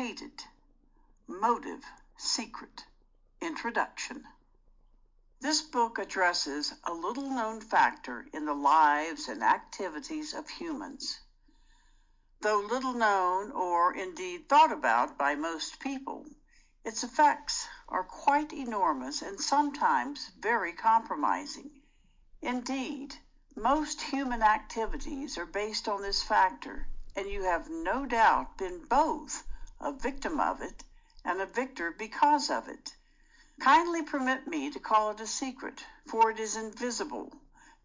Hated. Motive, Secret. Introduction. This book addresses a little-known factor in the lives and activities of humans. Though little known or indeed thought about by most people, its effects are quite enormous and sometimes very compromising. Indeed, most human activities are based on this factor, and you have no doubt been both a victim of it and a victor because of it. Kindly permit me to call it a secret, for it is invisible,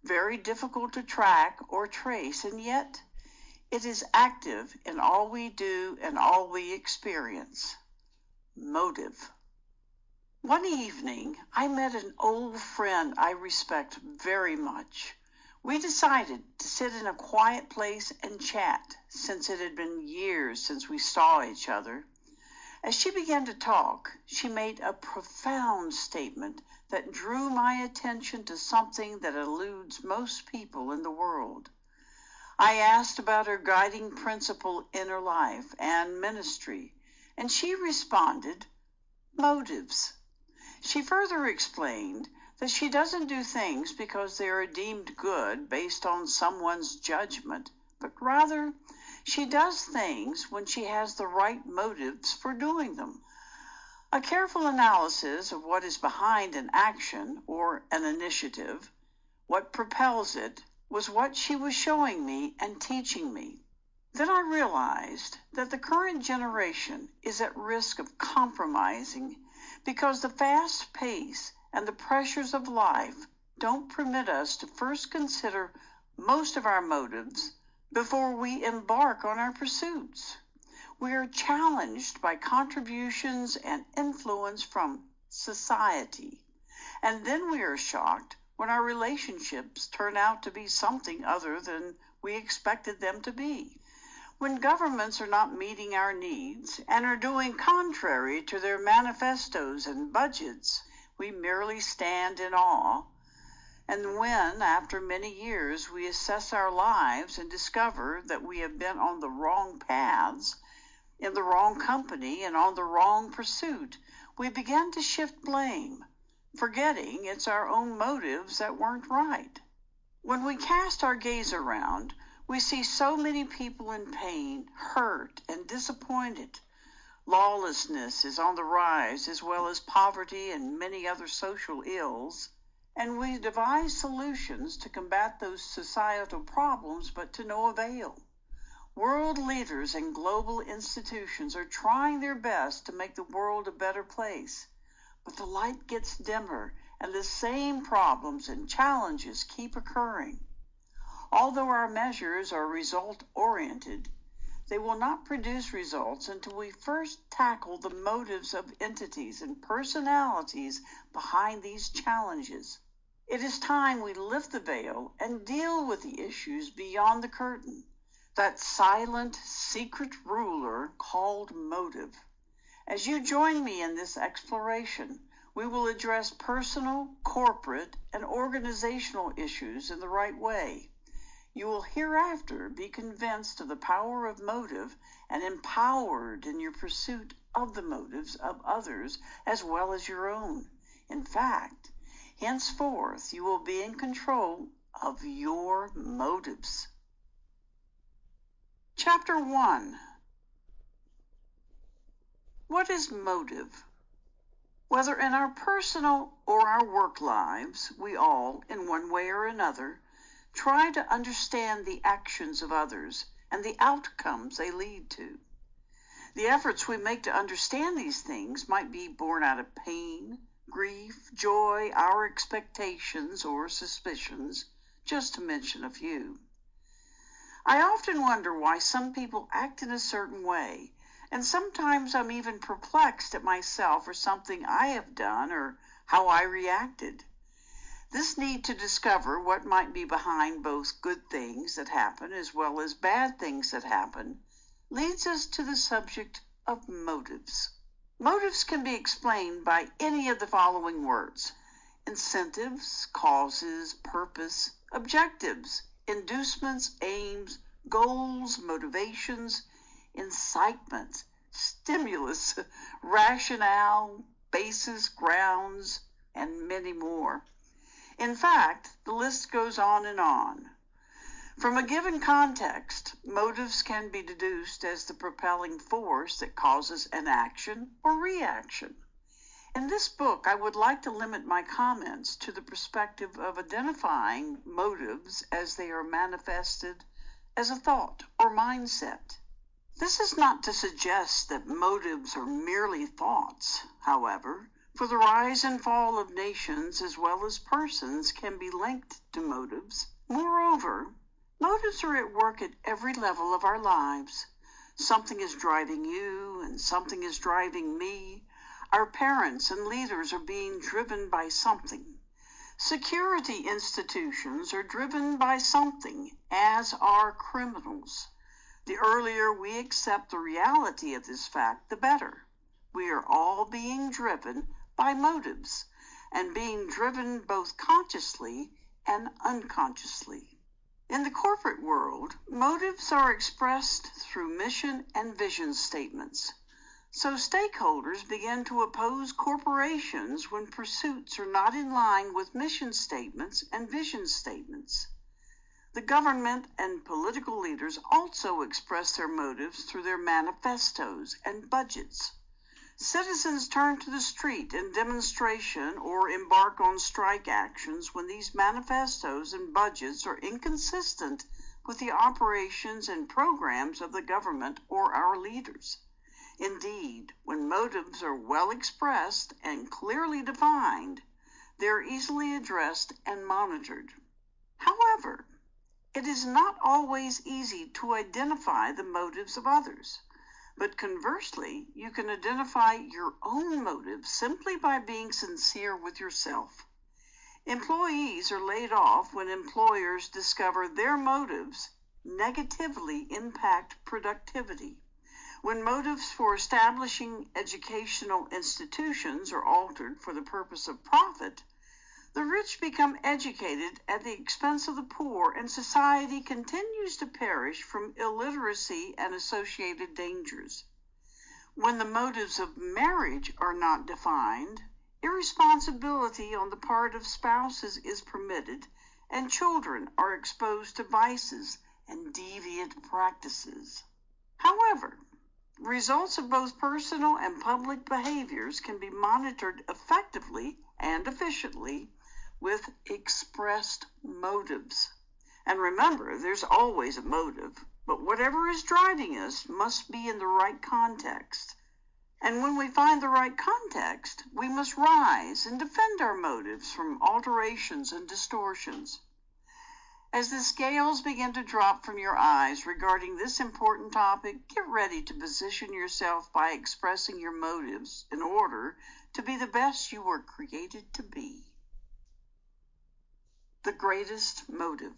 very difficult to track or trace, and yet it is active in all we do and all we experience. Motive. One evening, I met an old friend I respect very much. We decided to sit in a quiet place and chat, since it had been years since we saw each other. As she began to talk, she made a profound statement that drew my attention to something that eludes most people in the world. I asked about her guiding principle in her life and ministry, and she responded, motives. She further explained that she doesn't do things because they are deemed good based on someone's judgment, but rather she does things when she has the right motives for doing them. A careful analysis of what is behind an action or an initiative, what propels it, was what she was showing me and teaching me. Then I realized that the current generation is at risk of compromising because the fast pace and the pressures of life don't permit us to first consider most of our motives before we embark on our pursuits. We are challenged by contributions and influence from society, and then we are shocked when our relationships turn out to be something other than we expected them to be. When governments are not meeting our needs and are doing contrary to their manifestos and budgets, we merely stand in awe. And when, after many years, we assess our lives and discover that we have been on the wrong paths, in the wrong company, and on the wrong pursuit, we begin to shift blame, forgetting it's our own motives that weren't right. When we cast our gaze around, we see so many people in pain, hurt, and disappointed. Lawlessness is on the rise, as well as poverty and many other social ills, and we devise solutions to combat those societal problems, but to no avail. World leaders and global institutions are trying their best to make the world a better place, but the light gets dimmer, and the same problems and challenges keep occurring. Although our measures are result-oriented, they will not produce results until we first tackle the motives of entities and personalities behind these challenges. It is time we lift the veil and deal with the issues beyond the curtain, that silent, secret ruler called motive. As you join me in this exploration, we will address personal, corporate, and organizational issues in the right way. You will hereafter be convinced of the power of motive and empowered in your pursuit of the motives of others as well as your own. In fact, henceforth you will be in control of your motives. Chapter 1. What is motive? Whether in our personal or our work lives, we all, in one way or another, try to understand the actions of others and the outcomes they lead to. The efforts we make to understand these things might be born out of pain, grief, joy, our expectations or suspicions, just to mention a few. I often wonder why some people act in a certain way, and sometimes I'm even perplexed at myself or something I have done or how I reacted. This need to discover what might be behind both good things that happen as well as bad things that happen leads us to the subject of motives. Motives can be explained by any of the following words: incentives, causes, purpose, objectives, inducements, aims, goals, motivations, incitements, stimulus, rationale, basis, grounds, and many more. In fact, the list goes on and on. From a given context, motives can be deduced as the propelling force that causes an action or reaction. In this book, I would like to limit my comments to the perspective of identifying motives as they are manifested as a thought or mindset. This is not to suggest that motives are merely thoughts, however, for the rise and fall of nations as well as persons can be linked to motives. Moreover, motives are at work at every level of our lives. Something is driving you and something is driving me. Our parents and leaders are being driven by something. Security institutions are driven by something, as are criminals. The earlier we accept the reality of this fact, the better. We are all being driven by motives, and being driven both consciously and unconsciously. In the corporate world, motives are expressed through mission and vision statements. So stakeholders begin to oppose corporations when pursuits are not in line with mission statements and vision statements. The government and political leaders also express their motives through their manifestos and budgets. Citizens turn to the street in demonstration or embark on strike actions when these manifestos and budgets are inconsistent with the operations and programs of the government or our leaders. Indeed, when motives are well expressed and clearly defined, they are easily addressed and monitored. However, it is not always easy to identify the motives of others. But conversely, you can identify your own motives simply by being sincere with yourself. Employees are laid off when employers discover their motives negatively impact productivity. When motives for establishing educational institutions are altered for the purpose of profit, the rich become educated at the expense of the poor, and society continues to perish from illiteracy and associated dangers. When the motives of marriage are not defined, irresponsibility on the part of spouses is permitted, and children are exposed to vices and deviant practices. However, results of both personal and public behaviors can be monitored effectively and efficiently with expressed motives. And remember, there's always a motive, but whatever is driving us must be in the right context. And when we find the right context, we must rise and defend our motives from alterations and distortions. As the scales begin to drop from your eyes regarding this important topic, get ready to position yourself by expressing your motives in order to be the best you were created to be. The greatest motive.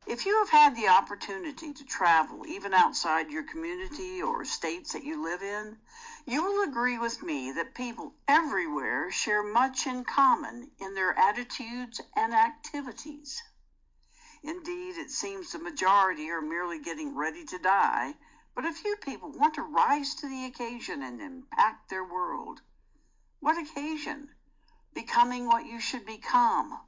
If you have had the opportunity to travel even outside your community or states that you live in, you will agree with me that people everywhere share much in common in their attitudes and activities. Indeed, it seems the majority are merely getting ready to die, but a few people want to rise to the occasion and impact their world. What occasion? Becoming what you should become.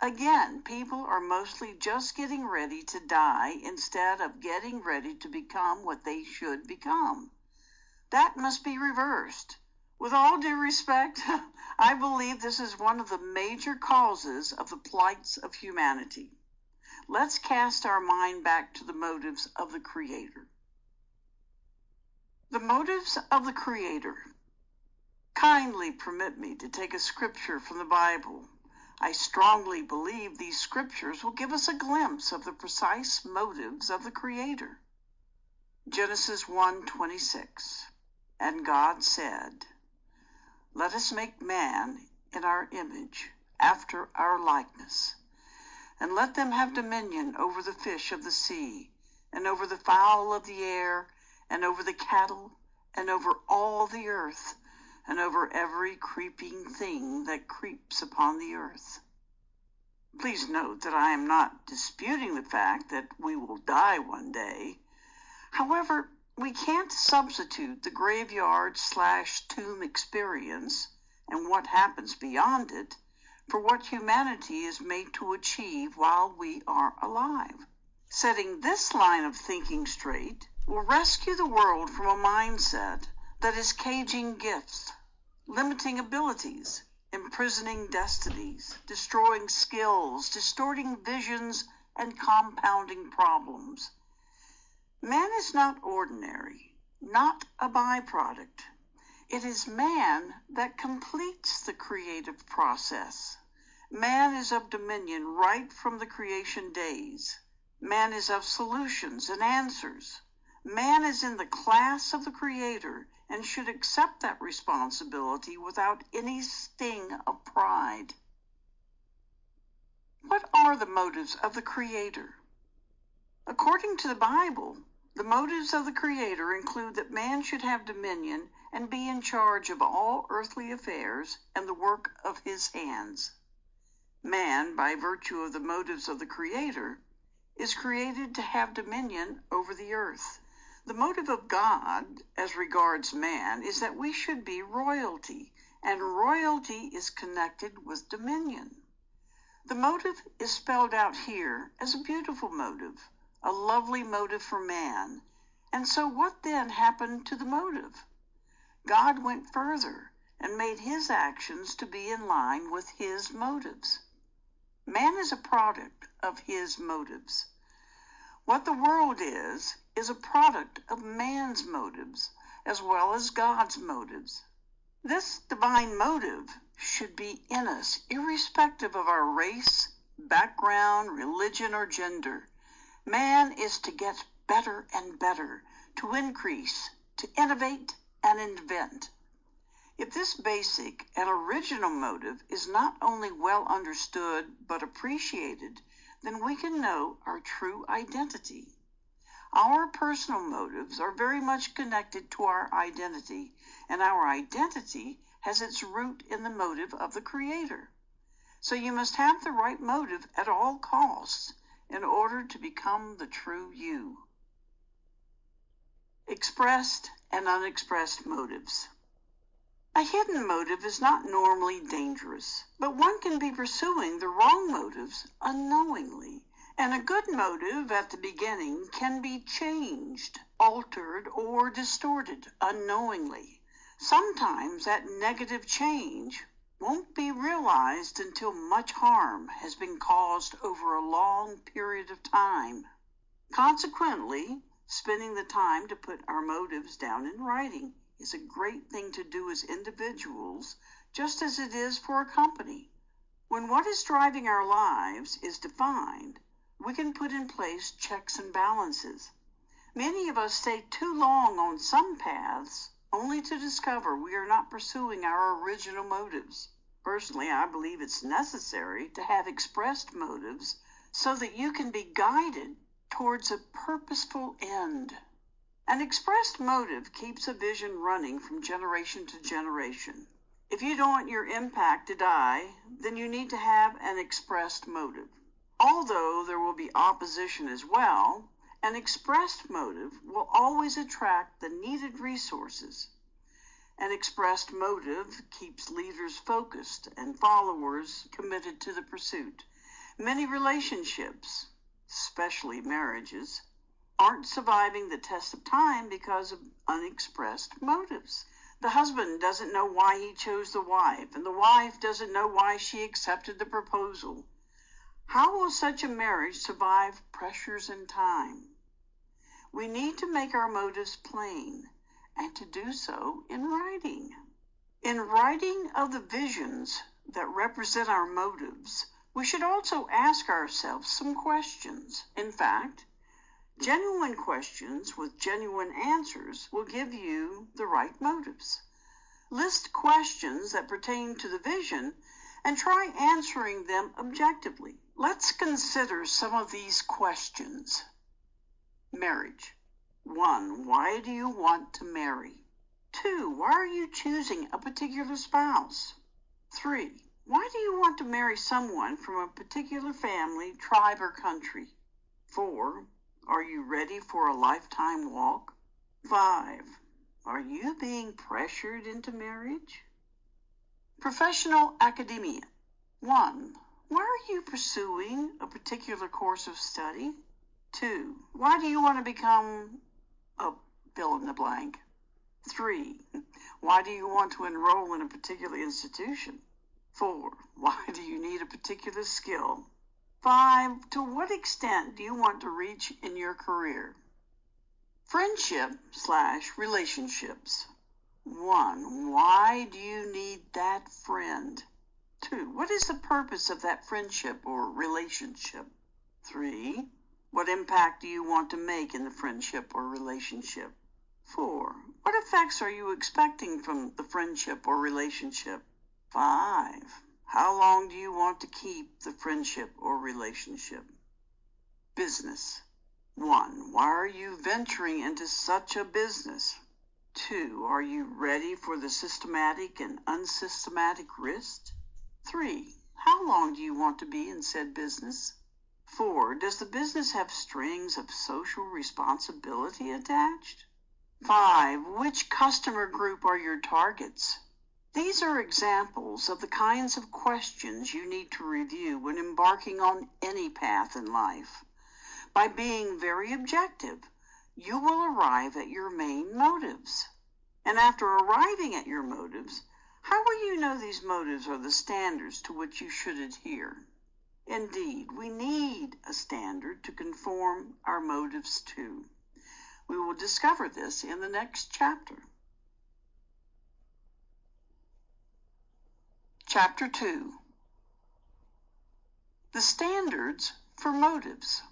Again, people are mostly just getting ready to die instead of getting ready to become what they should become. That must be reversed. With all due respect, I believe this is one of the major causes of the plights of humanity. Let's cast our mind back to the motives of the Creator. The motives of the Creator. Kindly permit me to take a scripture from the Bible. I strongly believe these scriptures will give us a glimpse of the precise motives of the Creator. Genesis 1:26. And God said, "Let us make man in our image, after our likeness, and let them have dominion over the fish of the sea, and over the fowl of the air, and over the cattle, and over all the earth, and over every creeping thing that creeps upon the earth." Please note that I am not disputing the fact that we will die one day. However, We can't substitute the graveyard/tomb experience and what happens beyond it for what humanity is made to achieve while we are alive. Setting this line of thinking straight will rescue the world from a mindset that is caging gifts, limiting abilities, imprisoning destinies, destroying skills, distorting visions, and compounding problems. Man is not ordinary, not a byproduct. It is man that completes the creative process. Man is of dominion right from the creation days. Man is of solutions and answers. Man is in the class of the Creator and should accept that responsibility without any sting of pride. What are the motives of the Creator? According to the Bible, the motives of the Creator include that man should have dominion and be in charge of all earthly affairs and the work of his hands. Man, by virtue of the motives of the Creator, is created to have dominion over the earth. The motive of God, as regards man, is that we should be royalty, and royalty is connected with dominion. The motive is spelled out here as a beautiful motive, a lovely motive for man. And so what then happened to the motive? God went further and made his actions to be in line with his motives. Man is a product of his motives. What the world is a product of man's motives as well as God's motives. This divine motive should be in us, irrespective of our race, background, religion, or gender. Man is to get better and better, to increase, to innovate and invent. If this basic and original motive is not only well understood but appreciated, then we can know our true identity. Our personal motives are very much connected to our identity, and our identity has its root in the motive of the Creator. So you must have the right motive at all costs in order to become the true you. Expressed and unexpressed motives. A hidden motive is not normally dangerous, but one can be pursuing the wrong motives unknowingly. And a good motive at the beginning can be changed, altered, or distorted unknowingly. Sometimes that negative change won't be realized until much harm has been caused over a long period of time. Consequently, spending the time to put our motives down in writing is a great thing to do as individuals, just as it is for a company. When what is driving our lives is defined, we can put in place checks and balances. Many of us stay too long on some paths only to discover we are not pursuing our original motives. Personally, I believe it's necessary to have expressed motives so that you can be guided towards a purposeful end. An expressed motive keeps a vision running from generation to generation. If you don't want your impact to die, then you need to have an expressed motive. Although there will be opposition as well, an expressed motive will always attract the needed resources. An expressed motive keeps leaders focused and followers committed to the pursuit. Many relationships, especially marriages, aren't surviving the test of time because of unexpressed motives. The husband doesn't know why he chose the wife, and the wife doesn't know why she accepted the proposal. How will such a marriage survive pressures and time? We need to make our motives plain, and to do so in writing. In writing of the visions that represent our motives, we should also ask ourselves some questions. In fact, genuine questions with genuine answers will give you the right motives. List questions that pertain to the vision and try answering them objectively. Let's consider some of these questions. Marriage. 1. Why do you want to marry? 2. Why are you choosing a particular spouse? 3. Why do you want to marry someone from a particular family, tribe, or country? 4. Are you ready for a lifetime walk? 5. Are you being pressured into marriage? Professional academia. 1. Why are you pursuing a particular course of study? 2. Why do you want to become a fill in the blank? 3. Why do you want to enroll in a particular institution? 4. Why do you need a particular skill? 5. To what extent do you want to reach in your career? Friendship/relationships. 1. Why do you need that friend? 2. What is the purpose of that friendship or relationship? 3. What impact do you want to make in the friendship or relationship? 4. What effects are you expecting from the friendship or relationship? 5. How long do you want to keep the friendship or relationship? Business. 1. Why are you venturing into such a business? 2. Are you ready for the systematic and unsystematic risk? 3. How long do you want to be in said business? 4. Does the business have strings of social responsibility attached? 5. Which customer group are your targets? These are examples of the kinds of questions you need to review when embarking on any path in life. By being very objective, you will arrive at your main motives. And after arriving at your motives, how will you know these motives are the standards to which you should adhere? Indeed, we need a standard to conform our motives to. We will discover this in the next chapter. Chapter 2. The standards for motives.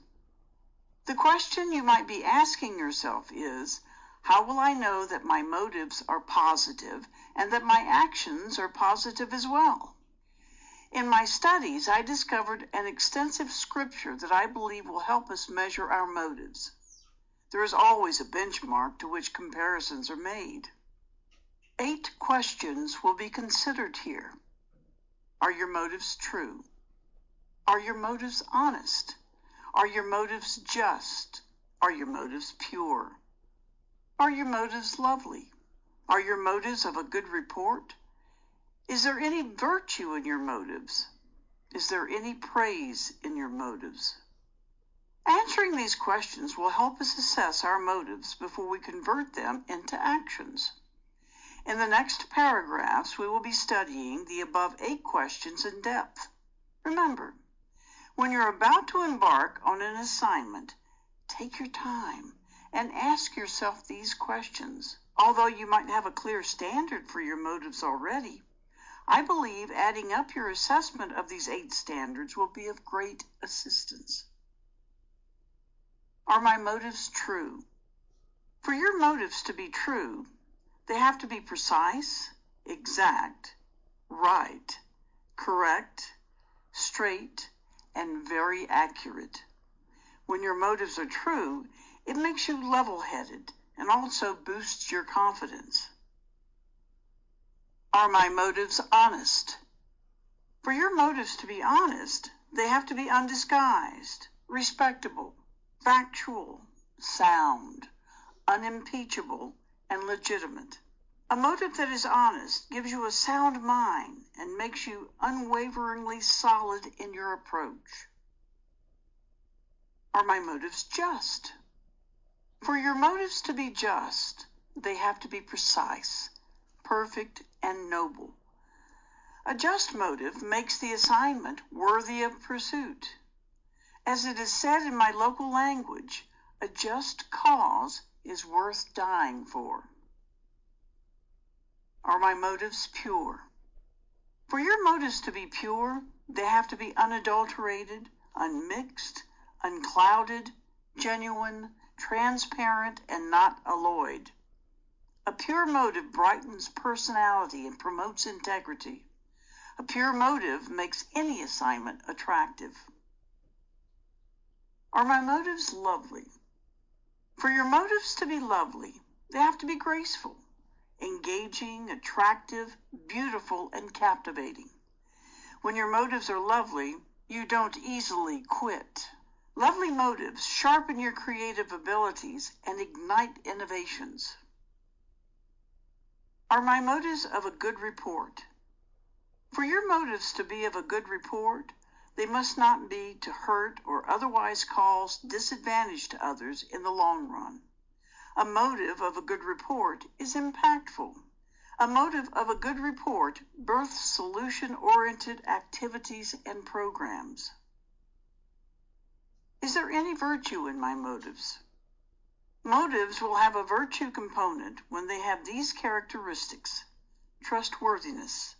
The question you might be asking yourself is, how will I know that my motives are positive and that my actions are positive as well? In my studies, I discovered an extensive scripture that I believe will help us measure our motives. There is always a benchmark to which comparisons are made. 8 questions will be considered here. Are your motives true? Are your motives honest? Are your motives just? Are your motives pure? Are your motives lovely? Are your motives of a good report? Is there any virtue in your motives? Is there any praise in your motives? Answering these questions will help us assess our motives before we convert them into actions. In the next paragraphs, we will be studying the above 8 questions in depth. Remember, when you're about to embark on an assignment, take your time and ask yourself these questions. Although you might have a clear standard for your motives already, I believe adding up your assessment of these 8 standards will be of great assistance. Are my motives true? For your motives to be true, they have to be precise, exact, right, correct, straight, and very accurate. When your motives are true, it makes you level-headed and also boosts your confidence. Are my motives honest? For your motives to be honest, they have to be undisguised, respectable, factual, sound, unimpeachable, and legitimate. A motive that is honest gives you a sound mind and makes you unwaveringly solid in your approach. Are my motives just? For your motives to be just, they have to be precise, perfect, and noble. A just motive makes the assignment worthy of pursuit. As it is said in my local language, a just cause is worth dying for. Are my motives pure? For your motives to be pure, they have to be unadulterated, unmixed, unclouded, genuine, transparent, and not alloyed. A pure motive brightens personality and promotes integrity. A pure motive makes any assignment attractive. Are my motives lovely? For your motives to be lovely, they have to be graceful, engaging, attractive, beautiful, and captivating. When your motives are lovely, you don't easily quit. Lovely motives sharpen your creative abilities and ignite innovations. Are my motives of a good report? For your motives to be of a good report, they must not be to hurt or otherwise cause disadvantage to others in the long run. A motive of a good report is impactful. A motive of a good report births solution-oriented activities and programs. Is there any virtue in my motives? Motives will have a virtue component when they have these characteristics: trustworthiness,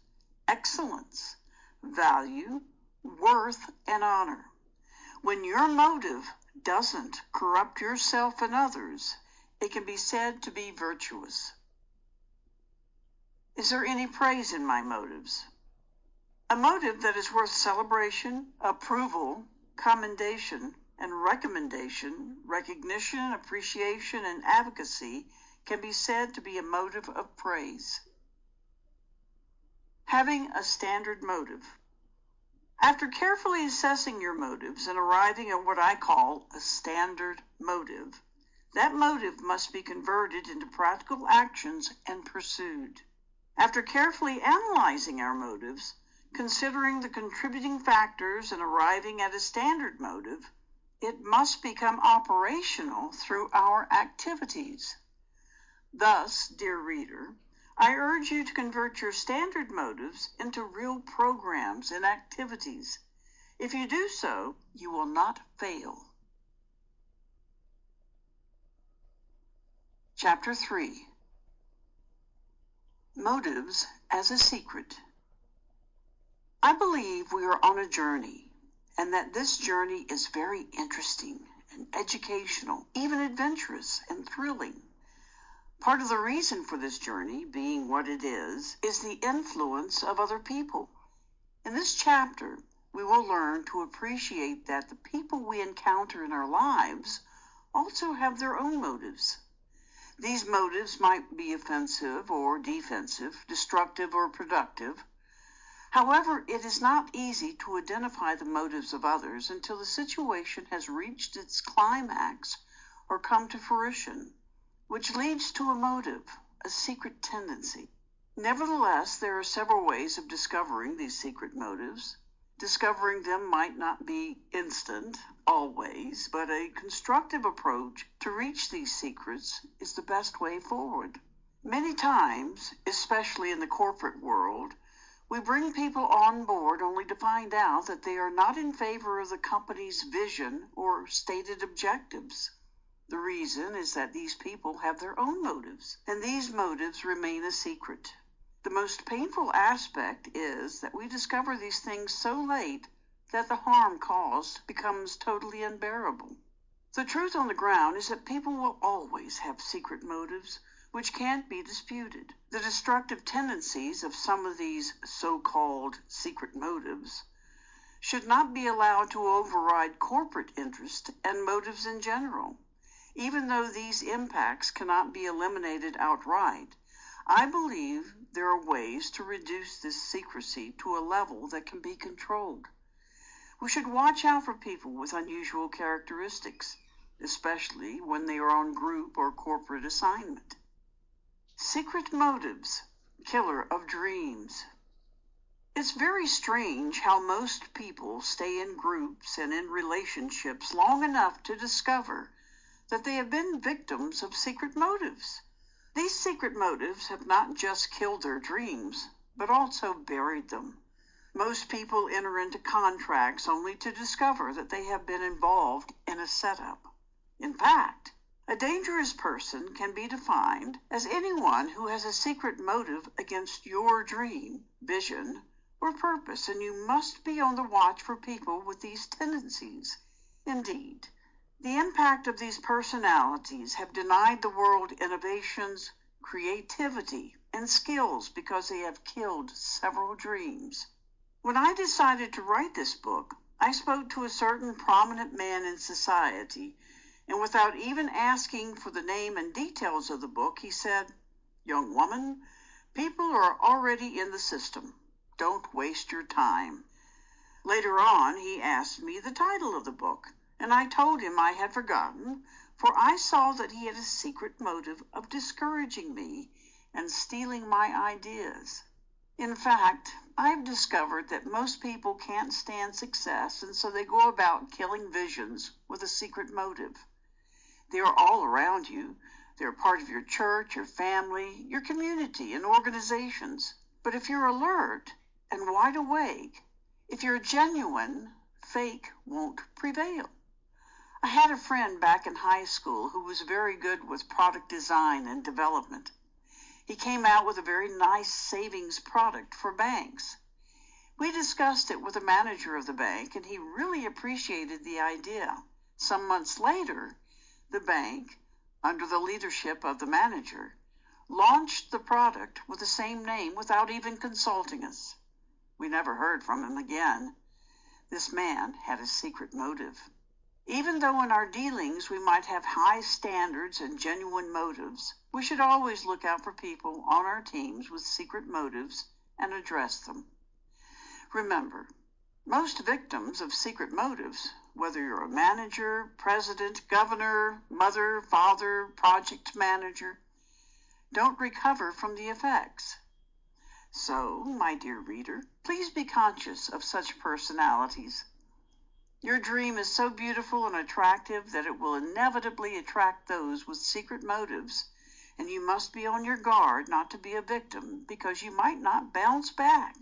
excellence, value, worth, and honor. When your motive doesn't corrupt yourself and others, it can be said to be virtuous. Is there any praise in my motives? A motive that is worth celebration, approval, commendation, and recommendation, recognition, appreciation, and advocacy can be said to be a motive of praise. Having a standard motive. After carefully assessing your motives and arriving at what I call a standard motive, that motive must be converted into practical actions and pursued. After carefully analyzing our motives, considering the contributing factors and arriving at a standard motive, it must become operational through our activities. Thus, dear reader, I urge you to convert your standard motives into real programs and activities. If you do so, you will not fail. Chapter 3. Motives as a Secret. I believe we are on a journey, and that this journey is very interesting and educational, even adventurous and thrilling. Part of the reason for this journey, being what it is the influence of other people. In this chapter, we will learn to appreciate that the people we encounter in our lives also have their own motives. These motives might be offensive or defensive, destructive or productive. However, it is not easy to identify the motives of others until the situation has reached its climax or come to fruition, which leads to a motive, a secret tendency. Nevertheless, there are several ways of discovering these secret motives. Discovering them might not be instant, always, but a constructive approach to reach these secrets is the best way forward. Many times, especially in the corporate world, we bring people on board only to find out that they are not in favor of the company's vision or stated objectives. The reason is that these people have their own motives, and these motives remain a secret. The most painful aspect is that we discover these things so late that the harm caused becomes totally unbearable. The truth on the ground is that people will always have secret motives which can't be disputed. The destructive tendencies of some of these so-called secret motives should not be allowed to override corporate interest and motives in general. Even though these impacts cannot be eliminated outright, I believe there are ways to reduce this secrecy to a level that can be controlled. We should watch out for people with unusual characteristics, especially when they are on group or corporate assignment. Secret motives, killer of dreams. It's very strange how most people stay in groups and in relationships long enough to discover that they have been victims of secret motives. These secret motives have not just killed their dreams, but also buried them. Most people enter into contracts only to discover that they have been involved in a setup. In fact, a dangerous person can be defined as anyone who has a secret motive against your dream, vision, or purpose, and you must be on the watch for people with these tendencies. Indeed, the impact of these personalities have denied the world innovations, creativity, and skills because they have killed several dreams. When I decided to write this book, I spoke to a certain prominent man in society, and without even asking for the name and details of the book, he said, "Young woman, people are already in the system. Don't waste your time." Later on, he asked me the title of the book, and I told him I had forgotten, for I saw that he had a secret motive of discouraging me and stealing my ideas. In fact, I've discovered that most people can't stand success, and so they go about killing visions with a secret motive. They are all around you. They're part of your church, your family, your community, and organizations. But if you're alert and wide awake, if you're genuine, fake won't prevail. I had a friend back in high school who was very good with product design and development. He came out with a very nice savings product for banks. We discussed it with the manager of the bank, and he really appreciated the idea. Some months later, the bank, under the leadership of the manager, launched the product with the same name without even consulting us. We never heard from him again. This man had a secret motive. Even though in our dealings we might have high standards and genuine motives, we should always look out for people on our teams with secret motives and address them. Remember, most victims of secret motives, whether you're a manager, president, governor, mother, father, project manager, don't recover from the effects. So, my dear reader, please be conscious of such personalities. Your dream is so beautiful and attractive that it will inevitably attract those with secret motives, and you must be on your guard not to be a victim, because you might not bounce back.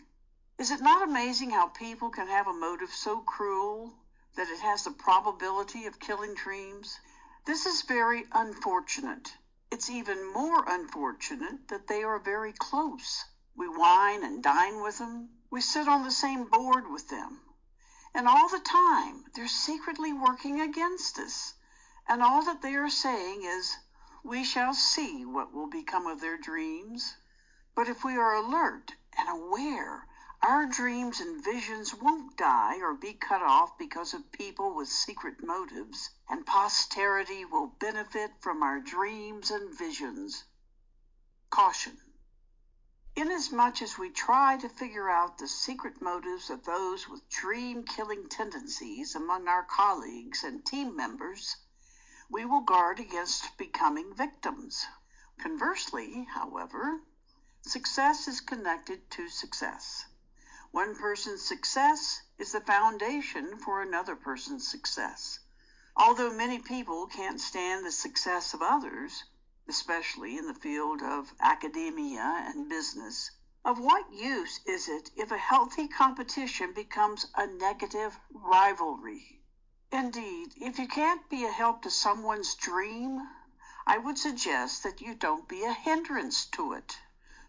Is it not amazing how people can have a motive so cruel that it has the probability of killing dreams? This is very unfortunate. It's even more unfortunate that they are very close. We wine and dine with them. We sit on the same board with them. And all the time, they're secretly working against us. And all that they are saying is, we shall see what will become of their dreams. But if we are alert and aware, our dreams and visions won't die or be cut off because of people with secret motives, and posterity will benefit from our dreams and visions. Caution. Inasmuch as we try to figure out the secret motives of those with dream-killing tendencies among our colleagues and team members, we will guard against becoming victims. Conversely, however, success is connected to success. One person's success is the foundation for another person's success. Although many people can't stand the success of others, especially in the field of academia and business, of what use is it if a healthy competition becomes a negative rivalry? Indeed, if you can't be a help to someone's dream, I would suggest that you don't be a hindrance to it.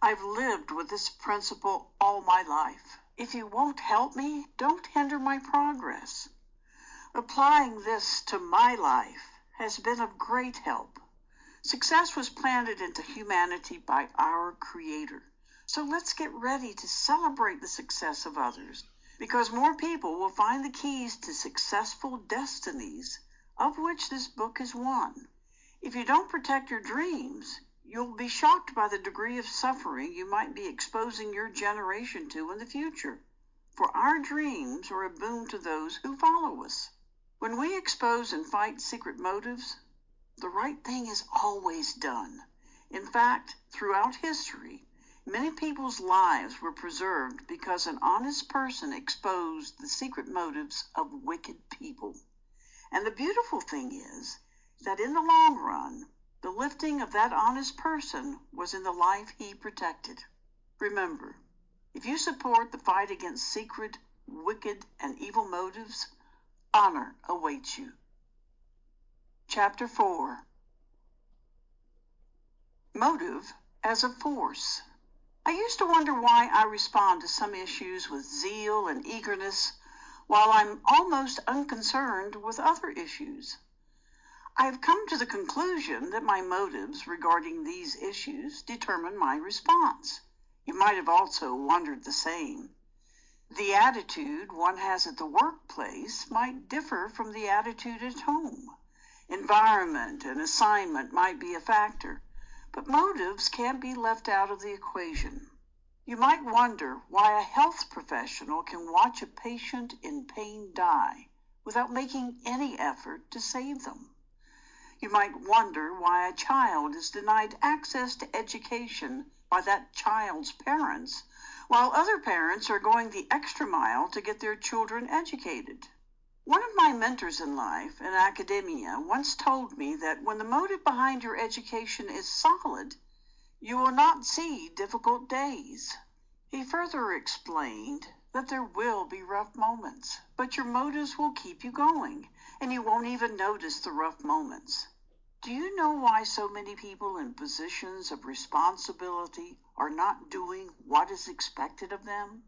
I've lived with this principle all my life. If you won't help me, don't hinder my progress. Applying this to my life has been of great help. Success was planted into humanity by our Creator. So let's get ready to celebrate the success of others, because more people will find the keys to successful destinies, of which this book is one. If you don't protect your dreams, you'll be shocked by the degree of suffering you might be exposing your generation to in the future. For our dreams are a boon to those who follow us. When we expose and fight secret motives, the right thing is always done. In fact, throughout history, many people's lives were preserved because an honest person exposed the secret motives of wicked people. And the beautiful thing is that in the long run, the lifting of that honest person was in the life he protected. Remember, if you support the fight against secret, wicked, and evil motives, honor awaits you. Chapter 4. Motive as a force. I used to wonder why I respond to some issues with zeal and eagerness, while I'm almost unconcerned with other issues. I have come to the conclusion that my motives regarding these issues determine my response. You might have also wondered the same. The attitude one has at the workplace might differ from the attitude at home. Environment and assignment might be a factor, but motives can't be left out of the equation. You might wonder why a health professional can watch a patient in pain die without making any effort to save them. You might wonder why a child is denied access to education by that child's parents, while other parents are going the extra mile to get their children educated. One of my mentors in life, in academia, once told me that when the motive behind your education is solid, you will not see difficult days. He further explained that there will be rough moments, but your motives will keep you going, and you won't even notice the rough moments. Do you know why so many people in positions of responsibility are not doing what is expected of them?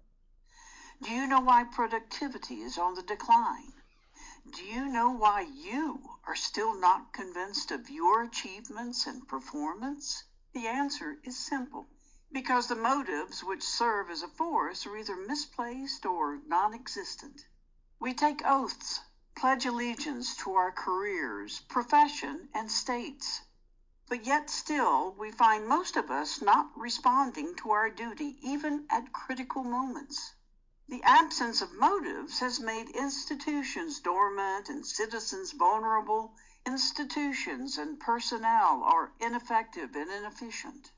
Do you know why productivity is on the decline? Do you know why you are still not convinced of your achievements and performance? The answer is simple. Because the motives which serve as a force are either misplaced or non-existent. We take oaths, pledge allegiance to our careers, profession, and states. But yet still, we find most of us not responding to our duty even at critical moments. The absence of motives has made institutions dormant and citizens vulnerable. Institutions and personnel are ineffective and inefficient.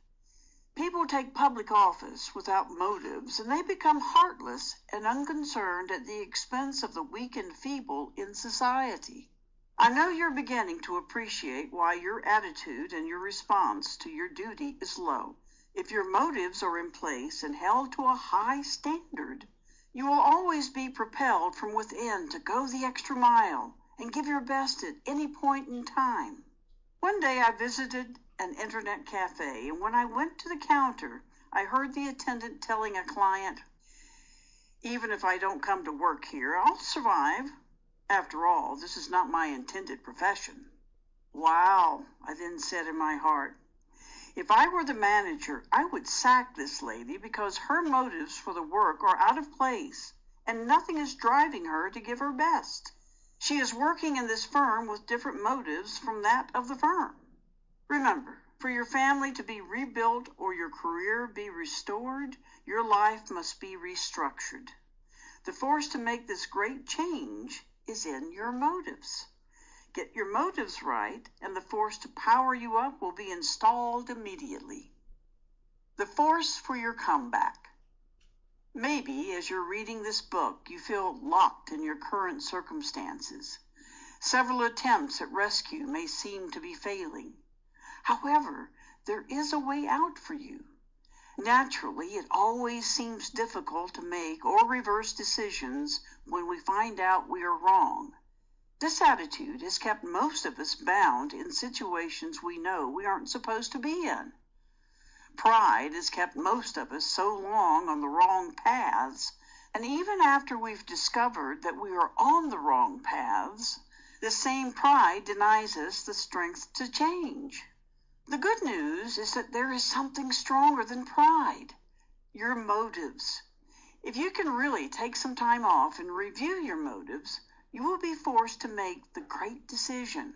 People take public office without motives, and they become heartless and unconcerned at the expense of the weak and feeble in society. I know you're beginning to appreciate why your attitude and your response to your duty is low. If your motives are in place and held to a high standard, you will always be propelled from within to go the extra mile and give your best at any point in time. One day I visited an internet cafe, and when I went to the counter, I heard the attendant telling a client, "Even if I don't come to work here, I'll survive. After all, this is not my intended profession." "Wow," I then said in my heart. If I were the manager, I would sack this lady because her motives for the work are out of place, and nothing is driving her to give her best. She is working in this firm with different motives from that of the firm. Remember, for your family to be rebuilt or your career be restored, your life must be restructured. The force to make this great change is in your motives. Get your motives right, and the force to power you up will be installed immediately. The force for your comeback. Maybe, as you're reading this book, you feel locked in your current circumstances. Several attempts at rescue may seem to be failing. However, there is a way out for you. Naturally, it always seems difficult to make or reverse decisions when we find out we are wrong. This attitude has kept most of us bound in situations we know we aren't supposed to be in. Pride has kept most of us so long on the wrong paths, and even after we've discovered that we are on the wrong paths, the same pride denies us the strength to change. The good news is that there is something stronger than pride: your motives. If you can really take some time off and review your motives, you will be forced to make the great decision.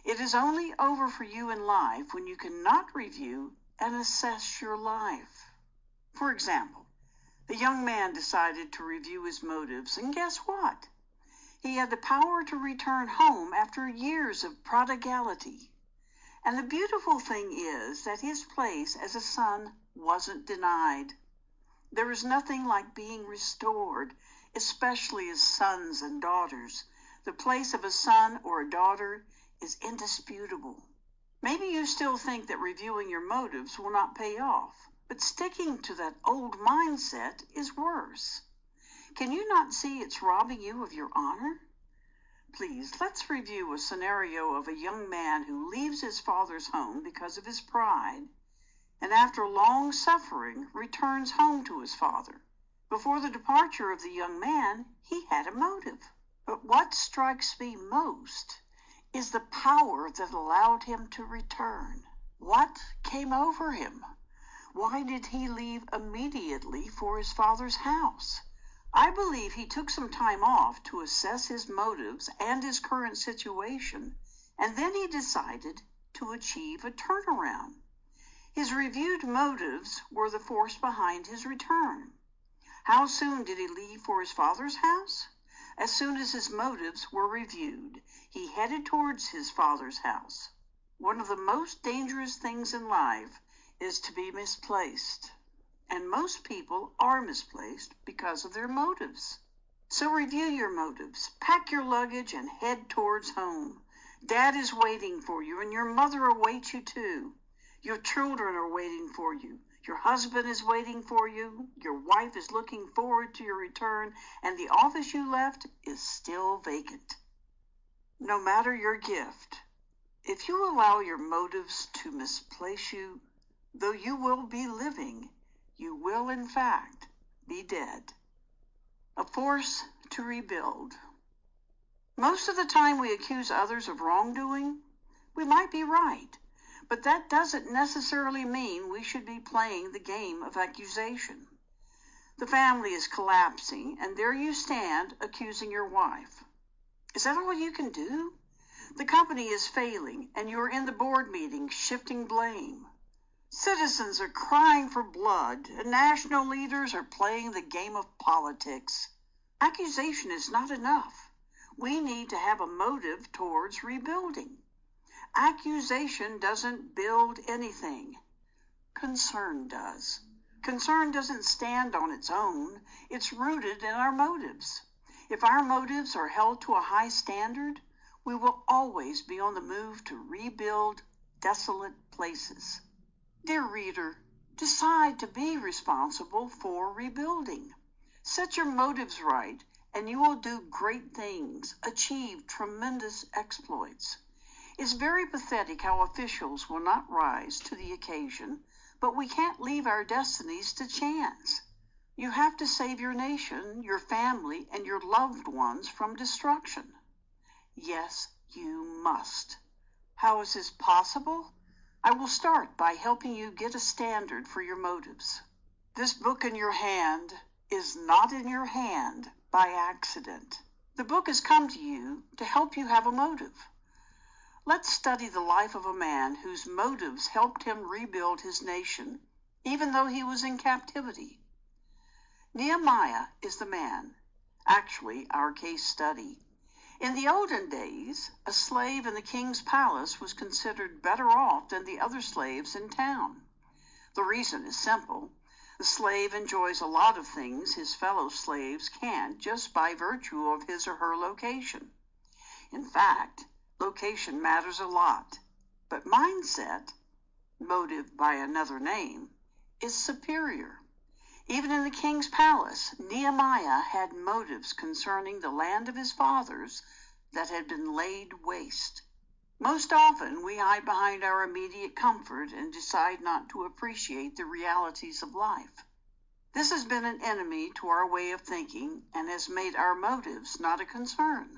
It is only over for you in life when you cannot review and assess your life. For example, the young man decided to review his motives, and guess what? He had the power to return home after years of prodigality. And the beautiful thing is that his place as a son wasn't denied. There is nothing like being restored, especially as sons and daughters. The place of a son or a daughter is indisputable. Maybe you still think that reviewing your motives will not pay off, but sticking to that old mindset is worse. Can you not see it's robbing you of your honor? Please, let's review a scenario of a young man who leaves his father's home because of his pride, and after long suffering returns home to his father. Before the departure of the young man, he had a motive. But what strikes me most is the power that allowed him to return. What came over him? Why did he leave immediately for his father's house? I believe he took some time off to assess his motives and his current situation, and then he decided to achieve a turnaround. His reviewed motives were the force behind his return. How soon did he leave for his father's house? As soon as his motives were reviewed, he headed towards his father's house. One of the most dangerous things in life is to be misplaced, and most people are misplaced because of their motives. So review your motives, pack your luggage, and head towards home. Dad is waiting for you, and your mother awaits you too. Your children are waiting for you. Your husband is waiting for you. Your wife is looking forward to your return, and the office you left is still vacant. No matter your gift, if you allow your motives to misplace you, though you will be living, you will in fact be dead. A force to rebuild. Most of the time we accuse others of wrongdoing. We might be right, but that doesn't necessarily mean we should be playing the game of accusation. The family is collapsing, and there you stand accusing your wife. Is that all you can do? The company is failing, and you're in the board meeting shifting blame. Citizens are crying for blood, and national leaders are playing the game of politics. Accusation is not enough. We need to have a motive towards rebuilding. Accusation doesn't build anything. Concern does. Concern doesn't stand on its own. It's rooted in our motives. If our motives are held to a high standard, we will always be on the move to rebuild desolate places. Dear reader, decide to be responsible for rebuilding. Set your motives right, and you will do great things, achieve tremendous exploits. It's very pathetic how officials will not rise to the occasion, but we can't leave our destinies to chance. You have to save your nation, your family, and your loved ones from destruction. Yes, you must. How is this possible? I will start by helping you get a standard for your motives. This book in your hand is not in your hand by accident. The book has come to you to help you have a motive. Let's study the life of a man whose motives helped him rebuild his nation, even though he was in captivity. Nehemiah is the man, actually our case study. In the olden days, a slave in the king's palace was considered better off than the other slaves in town. The reason is simple. The slave enjoys a lot of things his fellow slaves can't just by virtue of his or her location. In fact, location matters a lot, but mindset, motive by another name, is superior. Even in the king's palace, Nehemiah had motives concerning the land of his fathers that had been laid waste. Most often, we hide behind our immediate comfort and decide not to appreciate the realities of life. This has been an enemy to our way of thinking and has made our motives not a concern.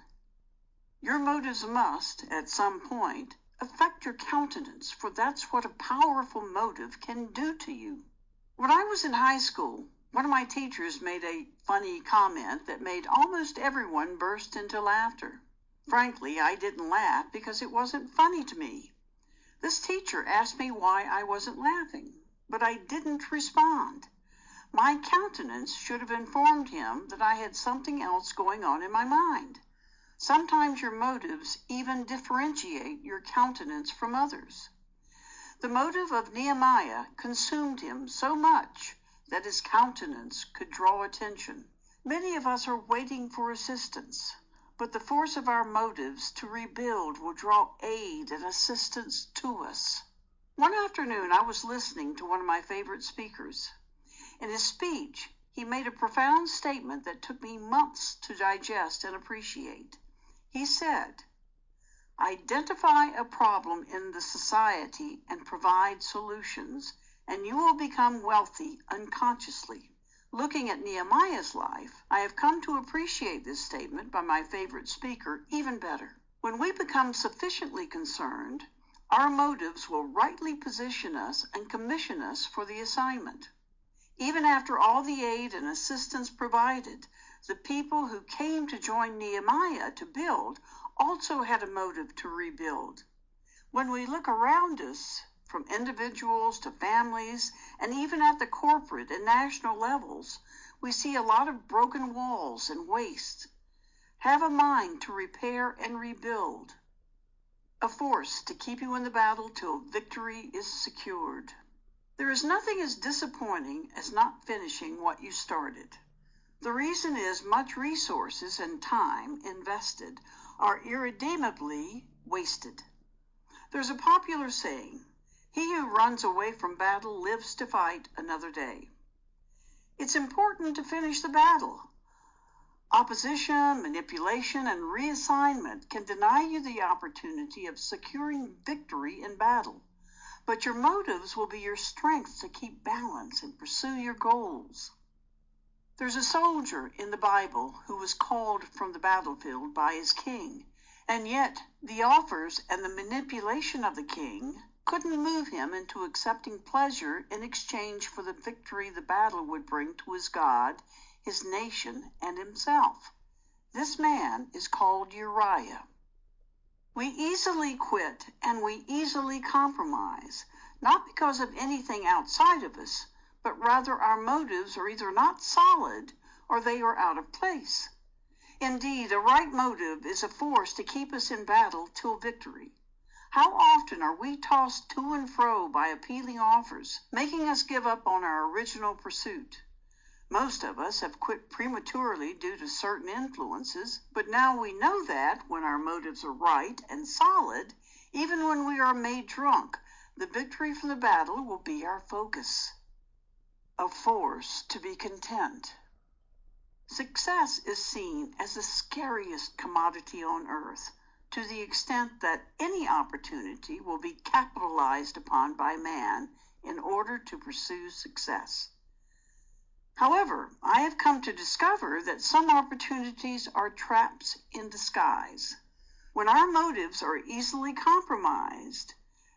Your motives must, at some point, affect your countenance, for that's what a powerful motive can do to you. When I was in high school, one of my teachers made a funny comment that made almost everyone burst into laughter. Frankly, I didn't laugh because it wasn't funny to me. This teacher asked me why I wasn't laughing, but I didn't respond. My countenance should have informed him that I had something else going on in my mind. Sometimes your motives even differentiate your countenance from others. The motive of Nehemiah consumed him so much that his countenance could draw attention. Many of us are waiting for assistance, but the force of our motives to rebuild will draw aid and assistance to us. One afternoon, I was listening to one of my favorite speakers. In his speech, he made a profound statement that took me months to digest and appreciate. He said, "Identify a problem in the society and provide solutions, and you will become wealthy unconsciously." Looking at Nehemiah's life, I have come to appreciate this statement by my favorite speaker even better. When we become sufficiently concerned, our motives will rightly position us and commission us for the assignment. Even after all the aid and assistance provided, the people who came to join Nehemiah to build also had a motive to rebuild. When we look around us, from individuals to families, and even at the corporate and national levels, we see a lot of broken walls and waste. Have a mind to repair and rebuild. A force to keep you in the battle till victory is secured. There is nothing as disappointing as not finishing what you started. The reason is much resources and time invested are irredeemably wasted. There's a popular saying, "He who runs away from battle lives to fight another day." It's important to finish the battle. Opposition, manipulation, and reassignment can deny you the opportunity of securing victory in battle, but your motives will be your strength to keep balance and pursue your goals. There's a soldier in the Bible who was called from the battlefield by his king, and yet the offers and the manipulation of the king couldn't move him into accepting pleasure in exchange for the victory the battle would bring to his God, his nation, and himself. This man is called Uriah. We easily quit and we easily compromise, not because of anything outside of us, but rather our motives are either not solid or they are out of place. Indeed, a right motive is a force to keep us in battle till victory. How often are we tossed to and fro by appealing offers, making us give up on our original pursuit? Most of us have quit prematurely due to certain influences, but now we know that when our motives are right and solid, even when we are made drunk, the victory from the battle will be our focus. A force to be content. Success is seen as the scariest commodity on earth, to the extent that any opportunity will be capitalized upon by man in order to pursue success. However, I have come to discover that some opportunities are traps in disguise. When our motives are easily compromised,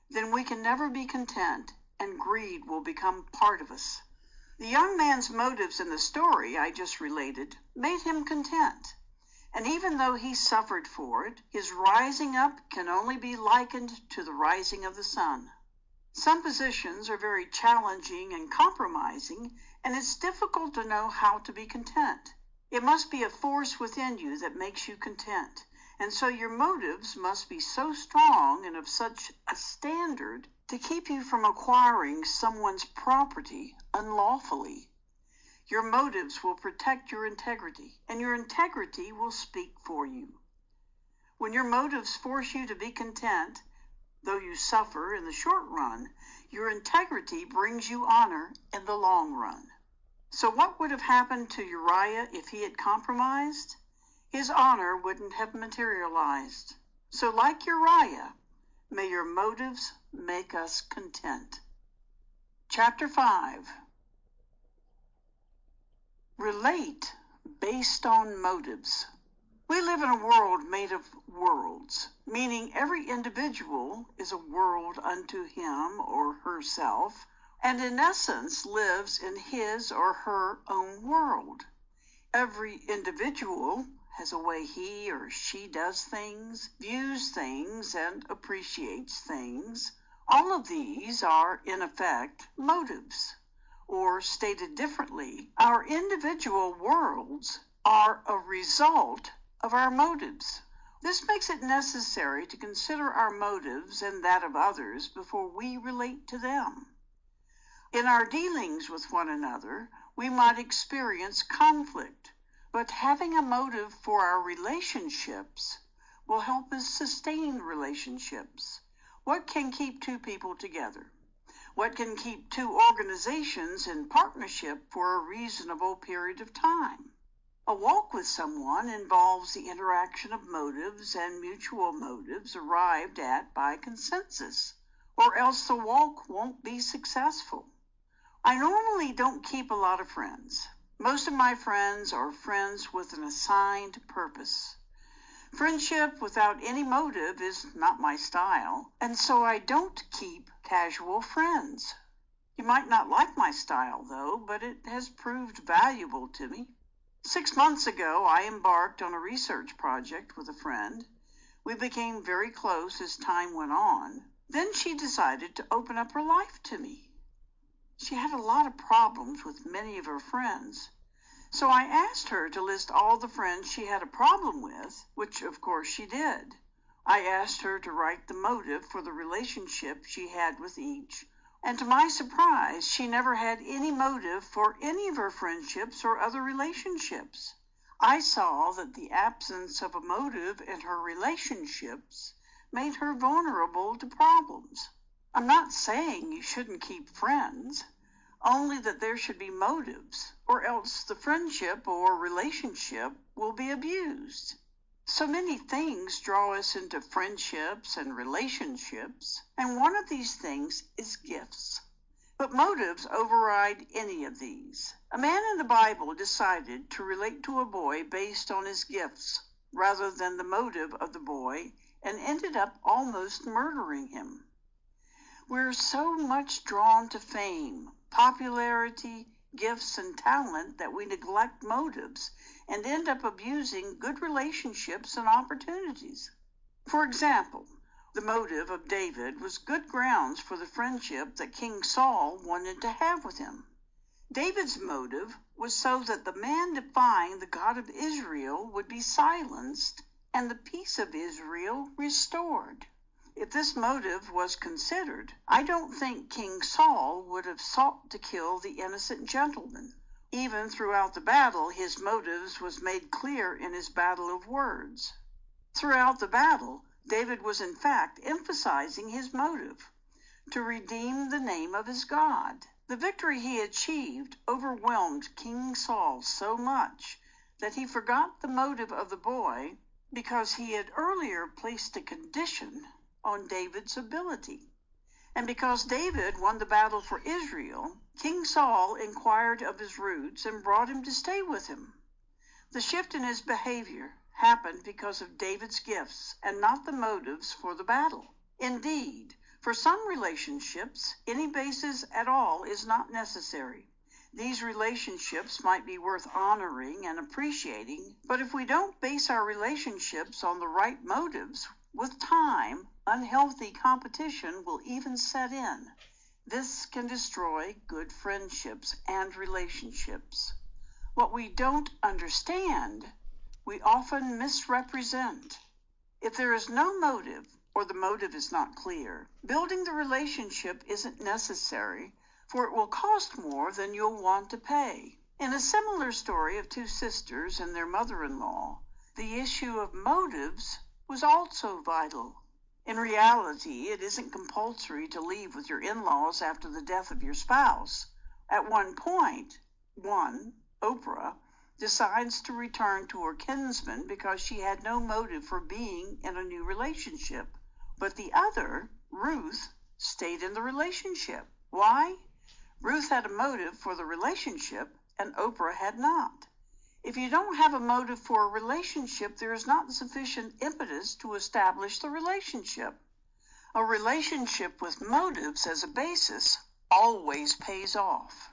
then we can never be content, and greed will become part of us. The young man's motives in the story I just related made him content, and even though he suffered for it, his rising up can only be likened to the rising of the sun. Some positions are very challenging and compromising, and it's difficult to know how to be content. It must be a force within you that makes you content, and so your motives must be so strong and of such a standard to keep you from acquiring someone's property unlawfully. Your motives will protect your integrity, and your integrity will speak for you. When your motives force you to be content, though you suffer in the short run, your integrity brings you honor in the long run. So what would have happened to Uriah if he had compromised? His honor wouldn't have materialized. So like Uriah, may your motives make us content. Chapter 5. Relate based on motives. We live in a world made of worlds, meaning every individual is a world unto him or herself, and in essence lives in his or her own world. Every individual has a way he or she does things, views things, and appreciates things. All of these are, in effect, motives. Or stated differently, our individual worlds are a result of our motives. This makes it necessary to consider our motives and that of others before we relate to them. In our dealings with one another, we might experience conflict, but having a motive for our relationships will help us sustain relationships. What can keep two people together? What can keep two organizations in partnership for a reasonable period of time? A walk with someone involves the interaction of motives and mutual motives arrived at by consensus, or else the walk won't be successful. I normally don't keep a lot of friends. Most of my friends are friends with an assigned purpose. Friendship without any motive is not my style, and so I don't keep casual friends. You might not like my style, though, but it has proved valuable to me. 6 months ago, I embarked on a research project with a friend. We became very close as time went on. Then she decided to open up her life to me. She had a lot of problems with many of her friends. So I asked her to list all the friends she had a problem with, which of course she did. I asked her to write the motive for the relationship she had with each, and to my surprise, she never had any motive for any of her friendships or other relationships. I saw that the absence of a motive in her relationships made her vulnerable to problems. I'm not saying you shouldn't keep friends, only that there should be motives, or else the friendship or relationship will be abused. So many things draw us into friendships and relationships, and one of these things is gifts. But motives override any of these. A man in the Bible decided to relate to a boy based on his gifts rather than the motive of the boy and ended up almost murdering him. We're so much drawn to fame, popularity, gifts, and talent that we neglect motives and end up abusing good relationships and opportunities. For example, the motive of David was good grounds for the friendship that King Saul wanted to have with him. David's motive was so that the man defying the God of Israel would be silenced and the peace of Israel restored. If this motive was considered, I don't think King Saul would have sought to kill the innocent gentleman. Even throughout the battle, his motives was made clear in his battle of words. Throughout the battle, David was in fact emphasizing his motive, to redeem the name of his God. The victory he achieved overwhelmed King Saul so much that he forgot the motive of the boy because he had earlier placed a condition on David's ability. And because David won the battle for Israel, King Saul inquired of his roots and brought him to stay with him. The shift in his behavior happened because of David's gifts and not the motives for the battle. Indeed, for some relationships, any basis at all is not necessary. These relationships might be worth honoring and appreciating, but if we don't base our relationships on the right motives, with time, unhealthy competition will even set in. This can destroy good friendships and relationships. What we don't understand, we often misrepresent. If there is no motive, or the motive is not clear, building the relationship isn't necessary, for it will cost more than you'll want to pay. In a similar story of two sisters and their mother-in-law, the issue of motives was also vital. In reality, it isn't compulsory to leave with your in-laws after the death of your spouse. At one point, one, Oprah, decides to return to her kinsman because she had no motive for being in a new relationship. But the other, Ruth, stayed in the relationship. Why? Ruth had a motive for the relationship, and Oprah had not. If you don't have a motive for a relationship, there is not sufficient impetus to establish the relationship. A relationship with motives as a basis always pays off.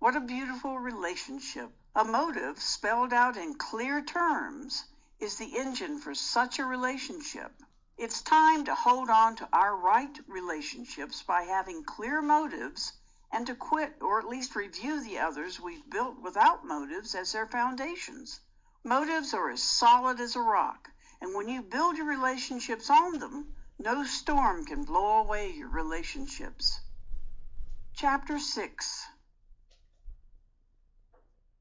What a beautiful relationship. A motive spelled out in clear terms is the engine for such a relationship. It's time to hold on to our right relationships by having clear motives and to quit or at least review the others we've built without motives as their foundations. Motives are as solid as a rock, and when you build your relationships on them, no storm can blow away your relationships. Chapter 6.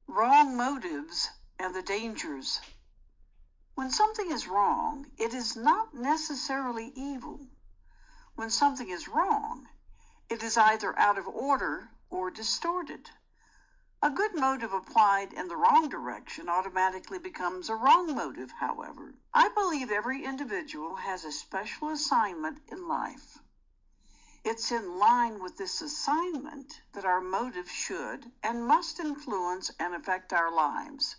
Wrong motives and the dangers. When something is wrong, it is not necessarily evil. When something is wrong, it is either out of order or distorted. A good motive applied in the wrong direction automatically becomes a wrong motive, however. I believe every individual has a special assignment in life. It's in line with this assignment that our motive should and must influence and affect our lives.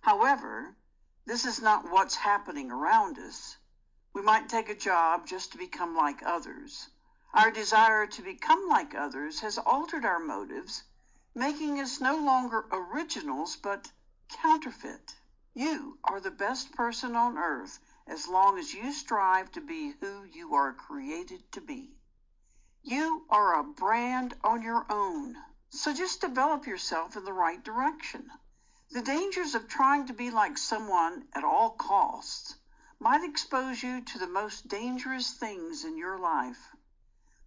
However, this is not what's happening around us. We might take a job just to become like others. Our desire to become like others has altered our motives, making us no longer originals but counterfeit. You are the best person on earth as long as you strive to be who you are created to be. You are a brand on your own, so just develop yourself in the right direction. The dangers of trying to be like someone at all costs might expose you to the most dangerous things in your life.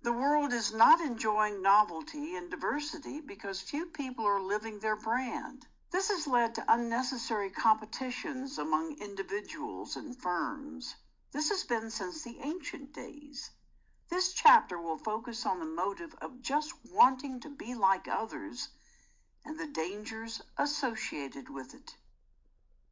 The world is not enjoying novelty and diversity because few people are living their brand. This has led to unnecessary competitions among individuals and firms. This has been since the ancient days. This chapter will focus on the motive of just wanting to be like others and the dangers associated with it.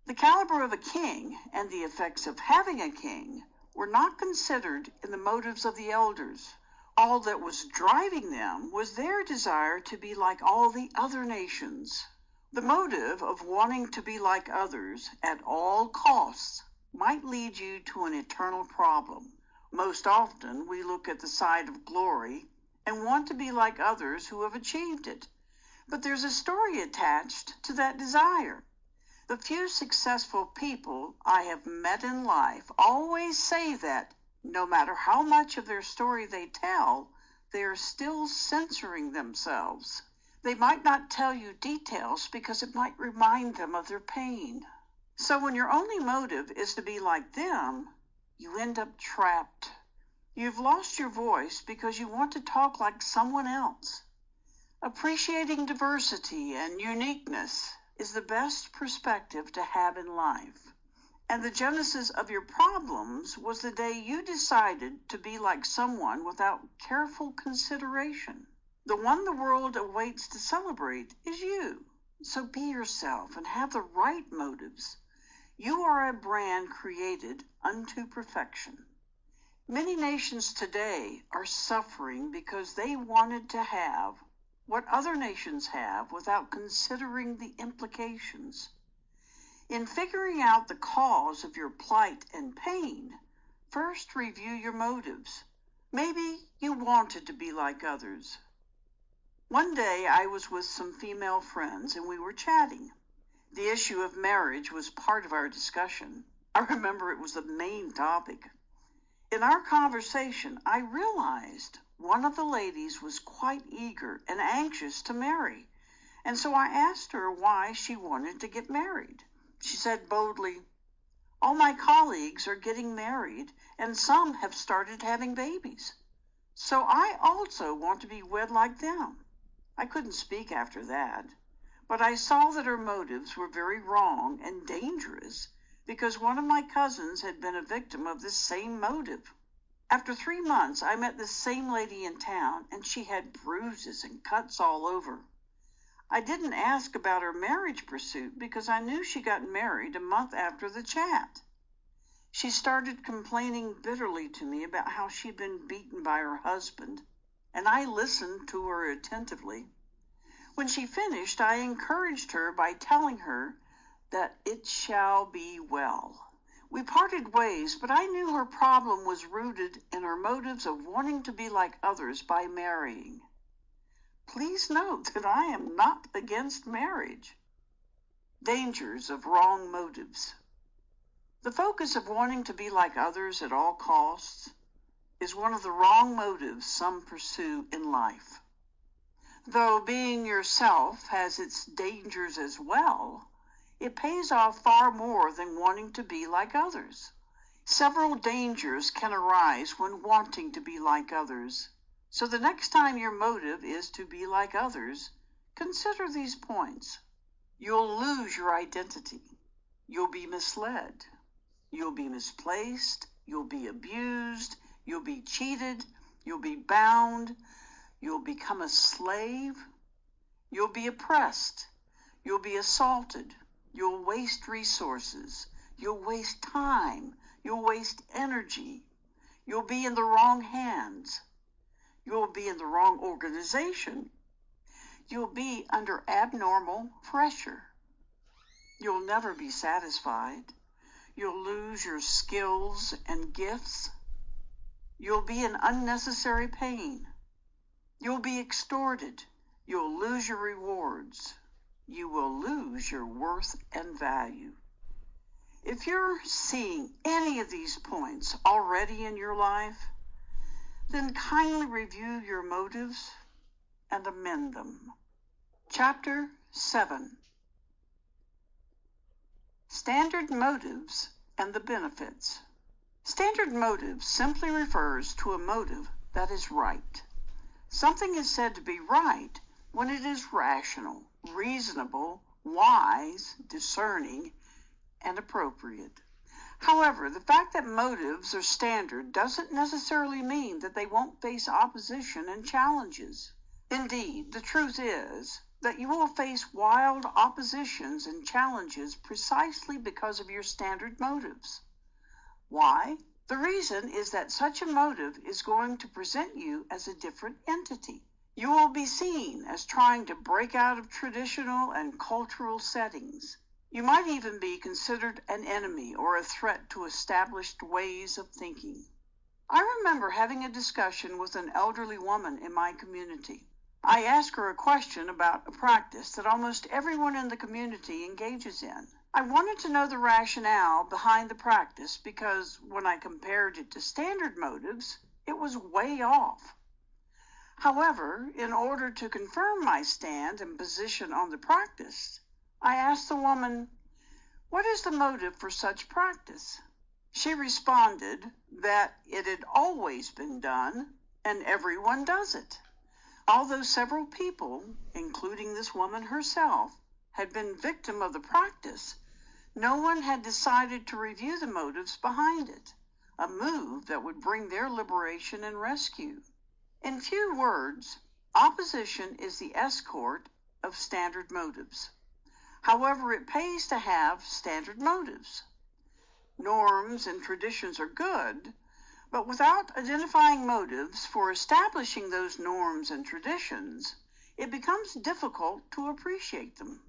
The caliber of a king and the effects of having a king were not considered in the motives of the elders. All that was driving them was their desire to be like all the other nations. The motive of wanting to be like others at all costs might lead you to an eternal problem. Most often, we look at the side of glory and want to be like others who have achieved it. But there's a story attached to that desire. The few successful people I have met in life always say that no matter how much of their story they tell, they are still censoring themselves. They might not tell you details because it might remind them of their pain. So when your only motive is to be like them, you end up trapped. You've lost your voice because you want to talk like someone else. Appreciating diversity and uniqueness is the best perspective to have in life. And the genesis of your problems was the day you decided to be like someone without careful consideration. The one the world awaits to celebrate is you. So be yourself and have the right motives. You are a brand created unto perfection. Many nations today are suffering because they wanted to have what other nations have without considering the implications. In figuring out the cause of your plight and pain, first review your motives. Maybe you wanted to be like others. One day I was with some female friends and we were chatting. The issue of marriage was part of our discussion. I remember it was the main topic. In our conversation, I realized one of the ladies was quite eager and anxious to marry, and so I asked her why she wanted to get married. She said boldly, "All my colleagues are getting married, and some have started having babies. So I also want to be wed like them." I couldn't speak after that, but I saw that her motives were very wrong and dangerous because one of my cousins had been a victim of this same motive. After 3 months, I met this same lady in town, and she had bruises and cuts all over. I didn't ask about her marriage pursuit because I knew she got married a month after the chat. She started complaining bitterly to me about how she'd been beaten by her husband, and I listened to her attentively. When she finished, I encouraged her by telling her that it shall be well. We parted ways, but I knew her problem was rooted in her motives of wanting to be like others by marrying. Please note that I am not against marriage. Dangers of wrong motives. The focus of wanting to be like others at all costs is one of the wrong motives some pursue in life. Though being yourself has its dangers as well, it pays off far more than wanting to be like others. Several dangers can arise when wanting to be like others. So the next time your motive is to be like others, consider these points. You'll lose your identity. You'll be misled. You'll be misplaced. You'll be abused. You'll be cheated. You'll be bound. You'll become a slave. You'll be oppressed. You'll be assaulted. You'll waste resources. You'll waste time. You'll waste energy. You'll be in the wrong hands. You'll be in the wrong organization. You'll be under abnormal pressure. You'll never be satisfied. You'll lose your skills and gifts. You'll be in unnecessary pain. You'll be extorted. You'll lose your rewards. You will lose your worth and value. If you're seeing any of these points already in your life, then kindly review your motives and amend them. Chapter 7. Standard motives and the benefits. Standard motives simply refers to a motive that is right. Something is said to be right when it is rational, reasonable, wise, discerning, and appropriate. However, the fact that motives are standard doesn't necessarily mean that they won't face opposition and challenges. Indeed, the truth is that you will face wild oppositions and challenges precisely because of your standard motives. Why? The reason is that such a motive is going to present you as a different entity. You will be seen as trying to break out of traditional and cultural settings. You might even be considered an enemy or a threat to established ways of thinking. I remember having a discussion with an elderly woman in my community. I asked her a question about a practice that almost everyone in the community engages in. I wanted to know the rationale behind the practice because when I compared it to standard motives, it was way off. However, in order to confirm my stand and position on the practice, I asked the woman, "What is the motive for such practice?" She responded that it had always been done and everyone does it. Although several people, including this woman herself, had been victim of the practice, no one had decided to review the motives behind it, a move that would bring their liberation and rescue. In few words, opposition is the escort of standard motives. However, it pays to have standard motives. Norms and traditions are good, but without identifying motives for establishing those norms and traditions, it becomes difficult to appreciate them.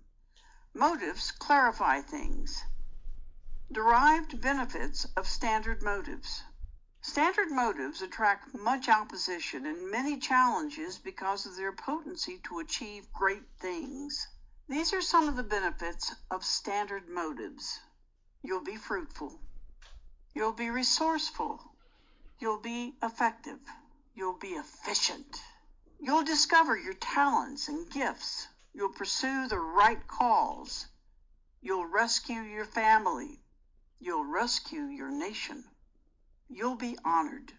Motives clarify things. Derived benefits of standard motives. Standard motives attract much opposition and many challenges because of their potency to achieve great things. These are some of the benefits of standard motives. You'll be fruitful. You'll be resourceful. You'll be effective. You'll be efficient. You'll discover your talents and gifts. You'll pursue the right cause. You'll rescue your family. You'll rescue your nation. You'll be honored.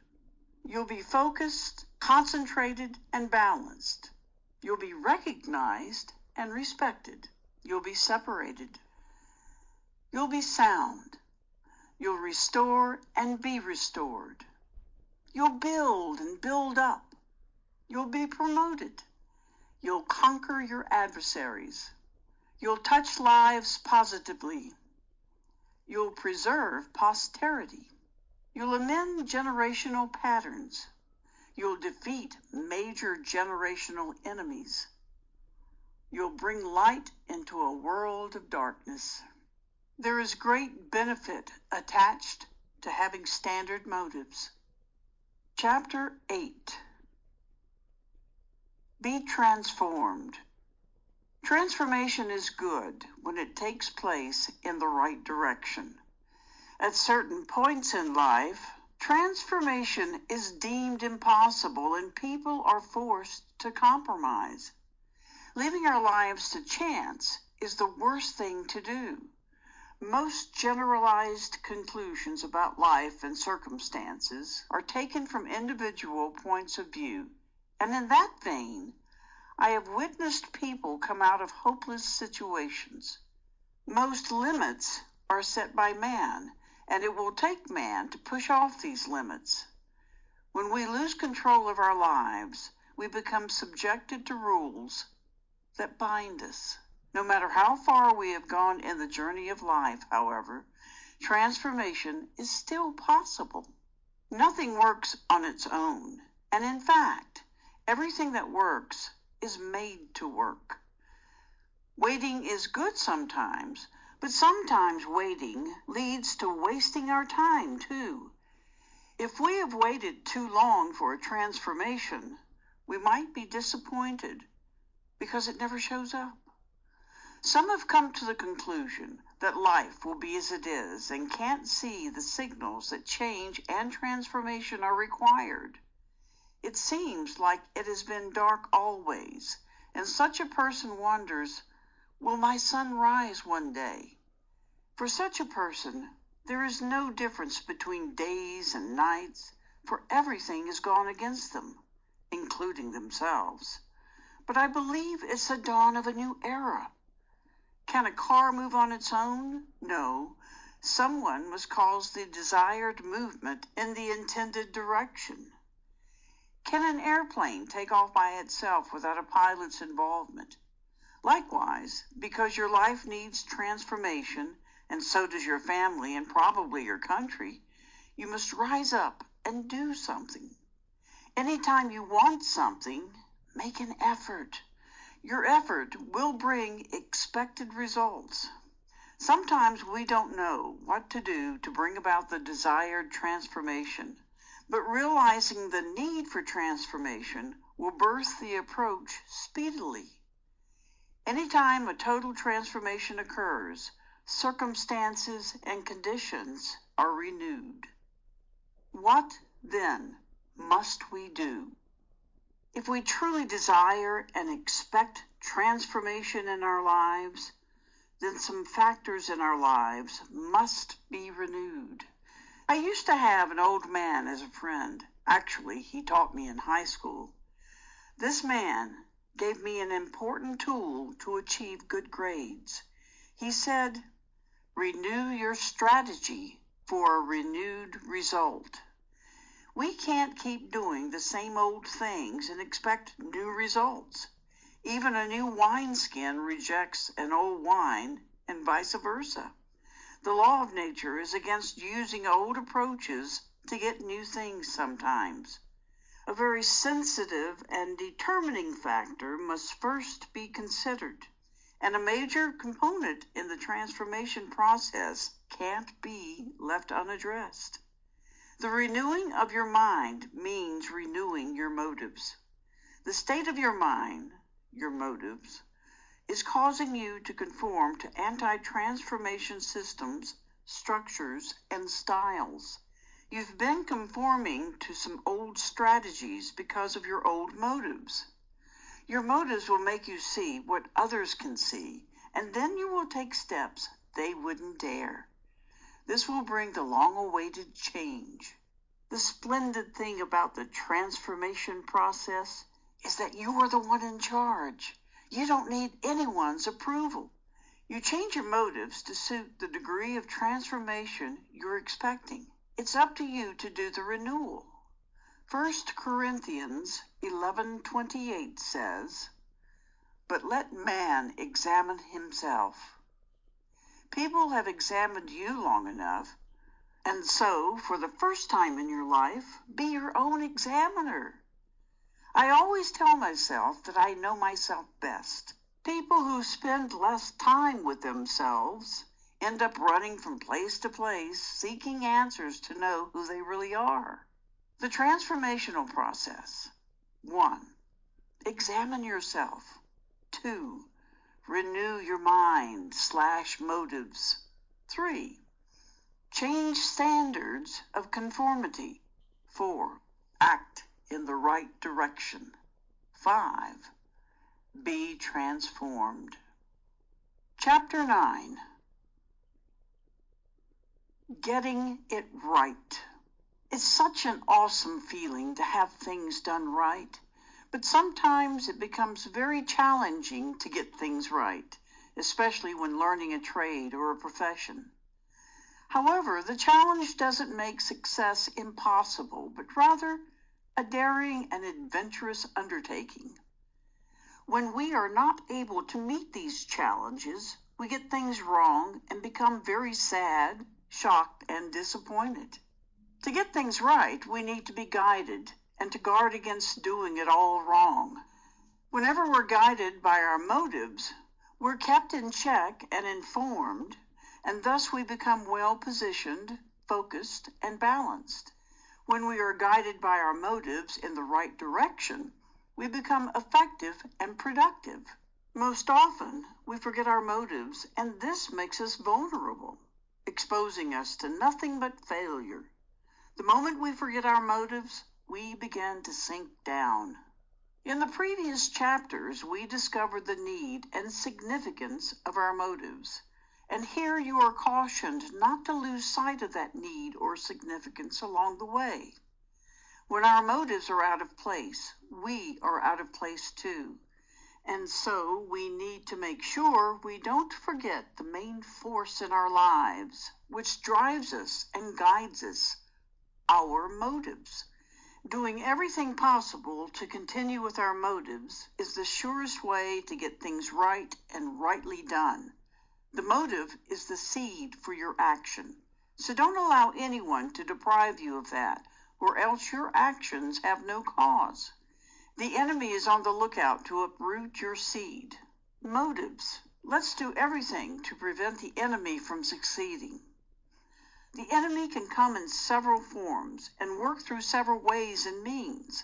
You'll be focused, concentrated, and balanced. You'll be recognized and respected. You'll be separated. You'll be sound. You'll restore and be restored. You'll build and build up. You'll be promoted. You'll conquer your adversaries. You'll touch lives positively. You'll preserve posterity. You'll amend generational patterns. You'll defeat major generational enemies. You'll bring light into a world of darkness. There is great benefit attached to having standard motives. Chapter 8. Be transformed. Transformation is good when it takes place in the right direction. At certain points in life, transformation is deemed impossible and people are forced to compromise. Leaving our lives to chance is the worst thing to do. Most generalized conclusions about life and circumstances are taken from individual points of view, and in that vein, I have witnessed people come out of hopeless situations. Most limits are set by man, and it will take man to push off these limits. When we lose control of our lives, we become subjected to rules that bind us. No matter how far we have gone in the journey of life, however, transformation is still possible. Nothing works on its own, and in fact, everything that works is made to work. Waiting is good sometimes, but sometimes waiting leads to wasting our time too. If we have waited too long for a transformation, we might be disappointed because it never shows up. Some have come to the conclusion that life will be as it is and can't see the signals that change and transformation are required. It seems like it has been dark always, and such a person wonders, will my sun rise one day? For such a person, there is no difference between days and nights, for everything is gone against them, including themselves. But I believe it's the dawn of a new era. Can a car move on its own? No. Someone must cause the desired movement in the intended direction. Can an airplane take off by itself without a pilot's involvement? Likewise, because your life needs transformation, and so does your family and probably your country, you must rise up and do something. Anytime you want something, make an effort. Your effort will bring expected results. Sometimes we don't know what to do to bring about the desired transformation, but realizing the need for transformation will birth the approach speedily. Anytime a total transformation occurs, circumstances and conditions are renewed. What, then, must we do? If we truly desire and expect transformation in our lives, then some factors in our lives must be renewed. I used to have an old man as a friend. Actually, he taught me in high school. This man gave me an important tool to achieve good grades. He said, "Renew your strategy for a renewed result." We can't keep doing the same old things and expect new results. Even a new wineskin rejects an old wine, and vice versa. The law of nature is against using old approaches to get new things sometimes. A very sensitive and determining factor must first be considered, and a major component in the transformation process can't be left unaddressed. The renewing of your mind means renewing your motives. The state of your mind, your motives, is causing you to conform to anti-transformation systems, structures, and styles. You've been conforming to some old strategies because of your old motives. Your motives will make you see what others can see, and then you will take steps they wouldn't dare. This will bring the long-awaited change. The splendid thing about the transformation process is that you are the one in charge. You don't need anyone's approval. You change your motives to suit the degree of transformation you're expecting. It's up to you to do the renewal. 1 Corinthians 11:28 says, "But let man examine himself." People have examined you long enough, and so, for the first time in your life, be your own examiner. I always tell myself that I know myself best. People who spend less time with themselves end up running from place to place, seeking answers to know who they really are. The transformational process. 1. Examine yourself. 2. Renew your mind/motives. 3. Change standards of conformity. 4. Act in the right direction. 5. Be transformed. Chapter 9. Getting it right. It's such an awesome feeling to have things done right. But sometimes it becomes very challenging to get things right, especially when learning a trade or a profession. However, the challenge doesn't make success impossible, but rather a daring and adventurous undertaking. When we are not able to meet these challenges, we get things wrong and become very sad, shocked, and disappointed. To get things right, we need to be guided and to guard against doing it all wrong. Whenever we're guided by our motives, we're kept in check and informed, and thus we become well-positioned, focused, and balanced. When we are guided by our motives in the right direction, we become effective and productive. Most often, we forget our motives, and this makes us vulnerable, exposing us to nothing but failure. The moment we forget our motives, we begin to sink down. In the previous chapters, we discovered the need and significance of our motives, And here you are cautioned not to lose sight of that need or significance along the way. When our motives are out of place, we are out of place too. And so we need to make sure we don't forget the main force in our lives, which drives us and guides us, our motives. Doing everything possible to continue with our motives is the surest way to get things right and rightly done. The motive is the seed for your action. So don't allow anyone to deprive you of that, or else your actions have no cause. The enemy is on the lookout to uproot your seed. Motives. Let's do everything to prevent the enemy from succeeding. The enemy can come in several forms and work through several ways and means.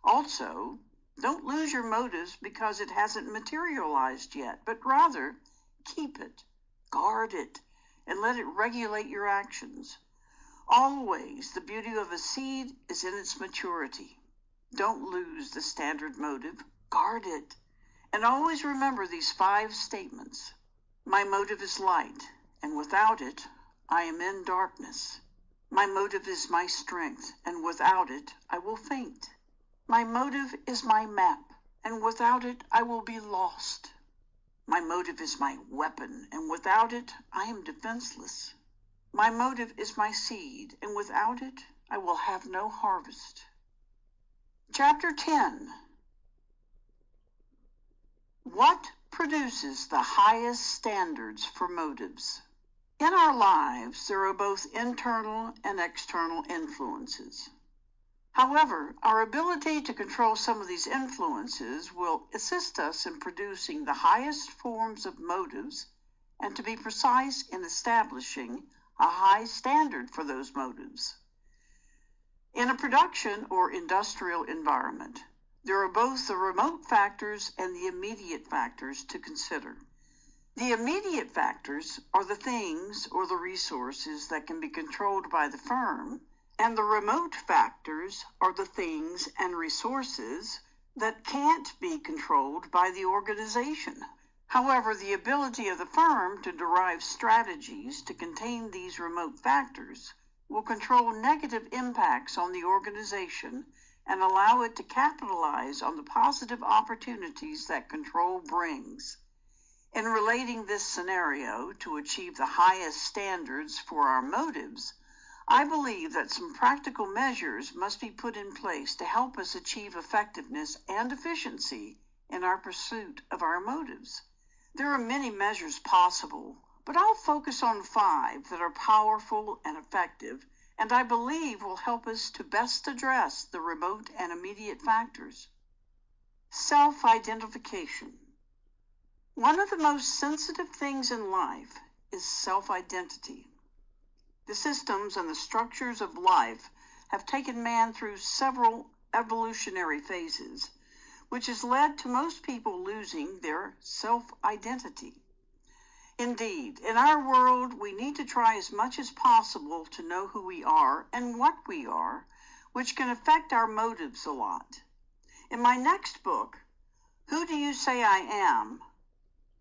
Also, don't lose your motives because it hasn't materialized yet, but rather keep it, guard it, and let it regulate your actions. Always, the beauty of a seed is in its maturity. Don't lose the standard motive, guard it. And always remember these 5 statements. My motive is light, and without it, I am in darkness. My motive is my strength, and without it, I will faint. My motive is my map, and without it, I will be lost. My motive is my weapon, and without it, I am defenseless. My motive is my seed, and without it, I will have no harvest. Chapter 10. What produces the highest standards for motives? In our lives, there are both internal and external influences. However, our ability to control some of these influences will assist us in producing the highest forms of motives and, to be precise, in establishing a high standard for those motives. In a production or industrial environment, there are both the remote factors and the immediate factors to consider. The immediate factors are the things or the resources that can be controlled by the firm, and the remote factors are the things and resources that can't be controlled by the organization. However, the ability of the firm to derive strategies to contain these remote factors will control negative impacts on the organization and allow it to capitalize on the positive opportunities that control brings. In relating this scenario to achieve the highest standards for our motives, I believe that some practical measures must be put in place to help us achieve effectiveness and efficiency in our pursuit of our motives. There are many measures possible, but I'll focus on 5 that are powerful and effective, and I believe will help us to best address the remote and immediate factors. Self-identification. One of the most sensitive things in life is self-identity. The systems and the structures of life have taken man through several evolutionary phases, which has led to most people losing their self-identity. Indeed, in our world, we need to try as much as possible to know who we are and what we are, which can affect our motives a lot. In my next book, Who Do You Say I Am?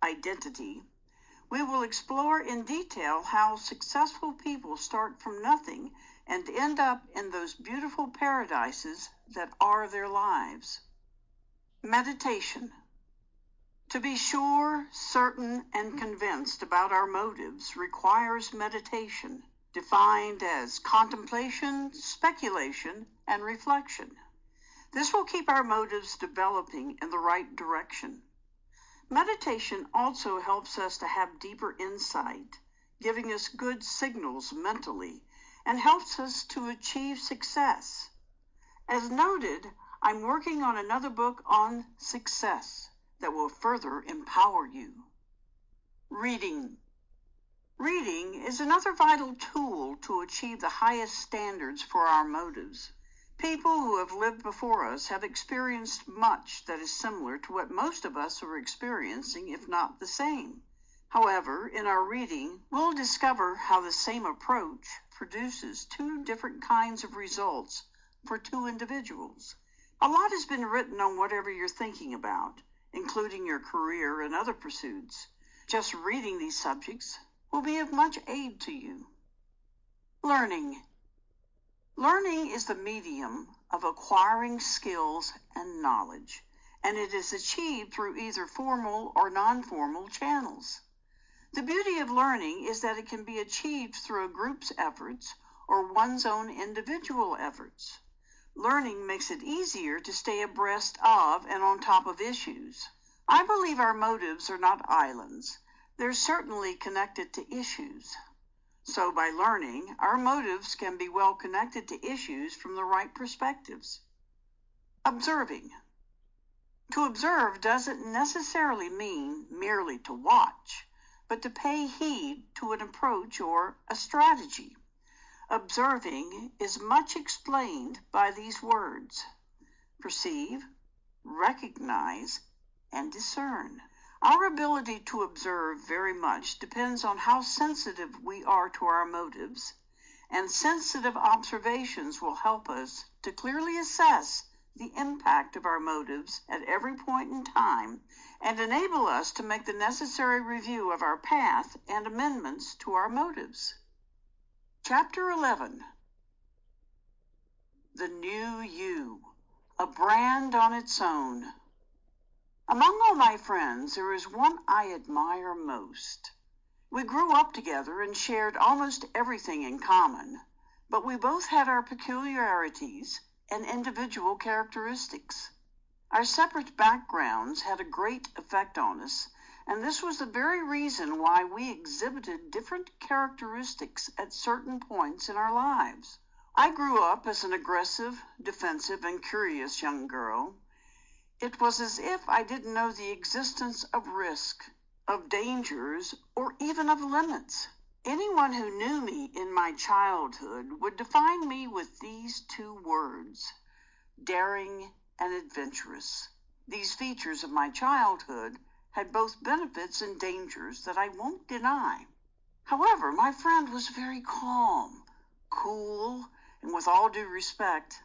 Identity, we will explore in detail how successful people start from nothing and end up in those beautiful paradises that are their lives. Meditation. To be sure, certain, and convinced about our motives requires meditation, defined as contemplation, speculation, and reflection. This will keep our motives developing in the right direction. Meditation also helps us to have deeper insight, giving us good signals mentally, and helps us to achieve success. As noted, I'm working on another book on success that will further empower you. Reading. Reading is another vital tool to achieve the highest standards for our motives. People who have lived before us have experienced much that is similar to what most of us are experiencing, if not the same. However, in our reading, we'll discover how the same approach produces 2 different kinds of results for 2 individuals. A lot has been written on whatever you're thinking about, including your career and other pursuits. Just reading these subjects will be of much aid to you. Learning. Learning is the medium of acquiring skills and knowledge, and it is achieved through either formal or non-formal channels. The beauty of learning is that it can be achieved through a group's efforts or one's own individual efforts. Learning makes it easier to stay abreast of and on top of issues. I believe our motives are not islands. They're certainly connected to issues. So by learning, our motives can be well connected to issues from the right perspectives. Observing. To observe doesn't necessarily mean merely to watch, but to pay heed to an approach or a strategy. Observing is much explained by these words: perceive, recognize, and discern. Our ability to observe very much depends on how sensitive we are to our motives, and sensitive observations will help us to clearly assess the impact of our motives at every point in time and enable us to make the necessary review of our path and amendments to our motives. Chapter 11. The New You, a Brand on Its Own. Among all my friends, there is one I admire most. We grew up together and shared almost everything in common, but we both had our peculiarities and individual characteristics. Our separate backgrounds had a great effect on us, and this was the very reason why we exhibited different characteristics at certain points in our lives. I grew up as an aggressive, defensive, and curious young girl. It was as if I didn't know the existence of risk, of dangers, or even of limits. Anyone who knew me in my childhood would define me with these two words: daring and adventurous. These features of my childhood had both benefits and dangers that I won't deny. However, my friend was very calm, cool, and with all due respect,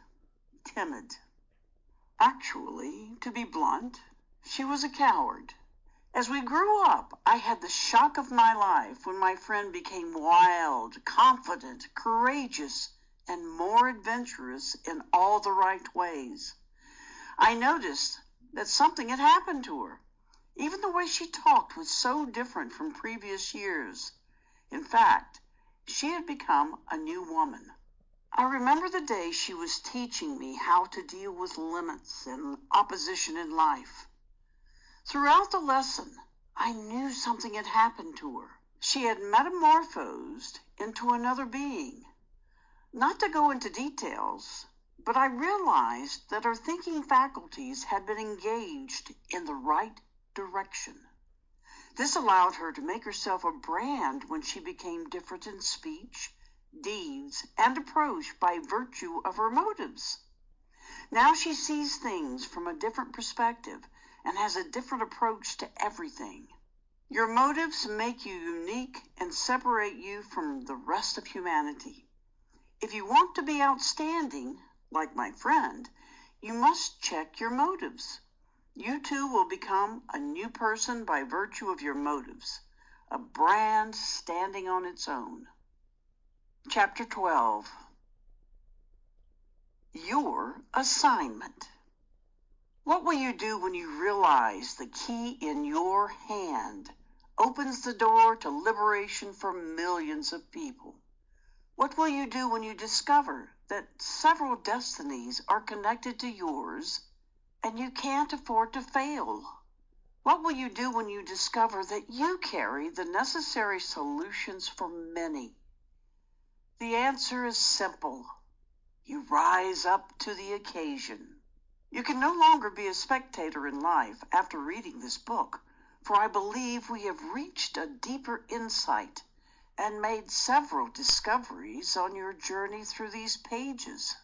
timid. Actually, to be blunt, she was a coward. As we grew up, I had the shock of my life when my friend became wild, confident, courageous, and more adventurous in all the right ways. I noticed that something had happened to her. Even the way she talked was so different from previous years. In fact, she had become a new woman. I remember the day she was teaching me how to deal with limits and opposition in life. Throughout the lesson, I knew something had happened to her. She had metamorphosed into another being. Not to go into details, but I realized that her thinking faculties had been engaged in the right direction. This allowed her to make herself a brand when she became different in speech, deeds, and approach by virtue of her motives. Now she sees things from a different perspective and has a different approach to everything. Your motives make you unique and separate you from the rest of humanity. If you want to be outstanding, like my friend, you must check your motives. You too will become a new person by virtue of your motives, a brand standing on its own. Chapter 12. Your assignment. What will you do when you realize the key in your hand opens the door to liberation for millions of people? What will you do when you discover that several destinies are connected to yours and you can't afford to fail? What will you do when you discover that you carry the necessary solutions for many? The answer is simple. You rise up to the occasion. You can no longer be a spectator in life after reading this book, for I believe we have reached a deeper insight and made several discoveries on your journey through these pages.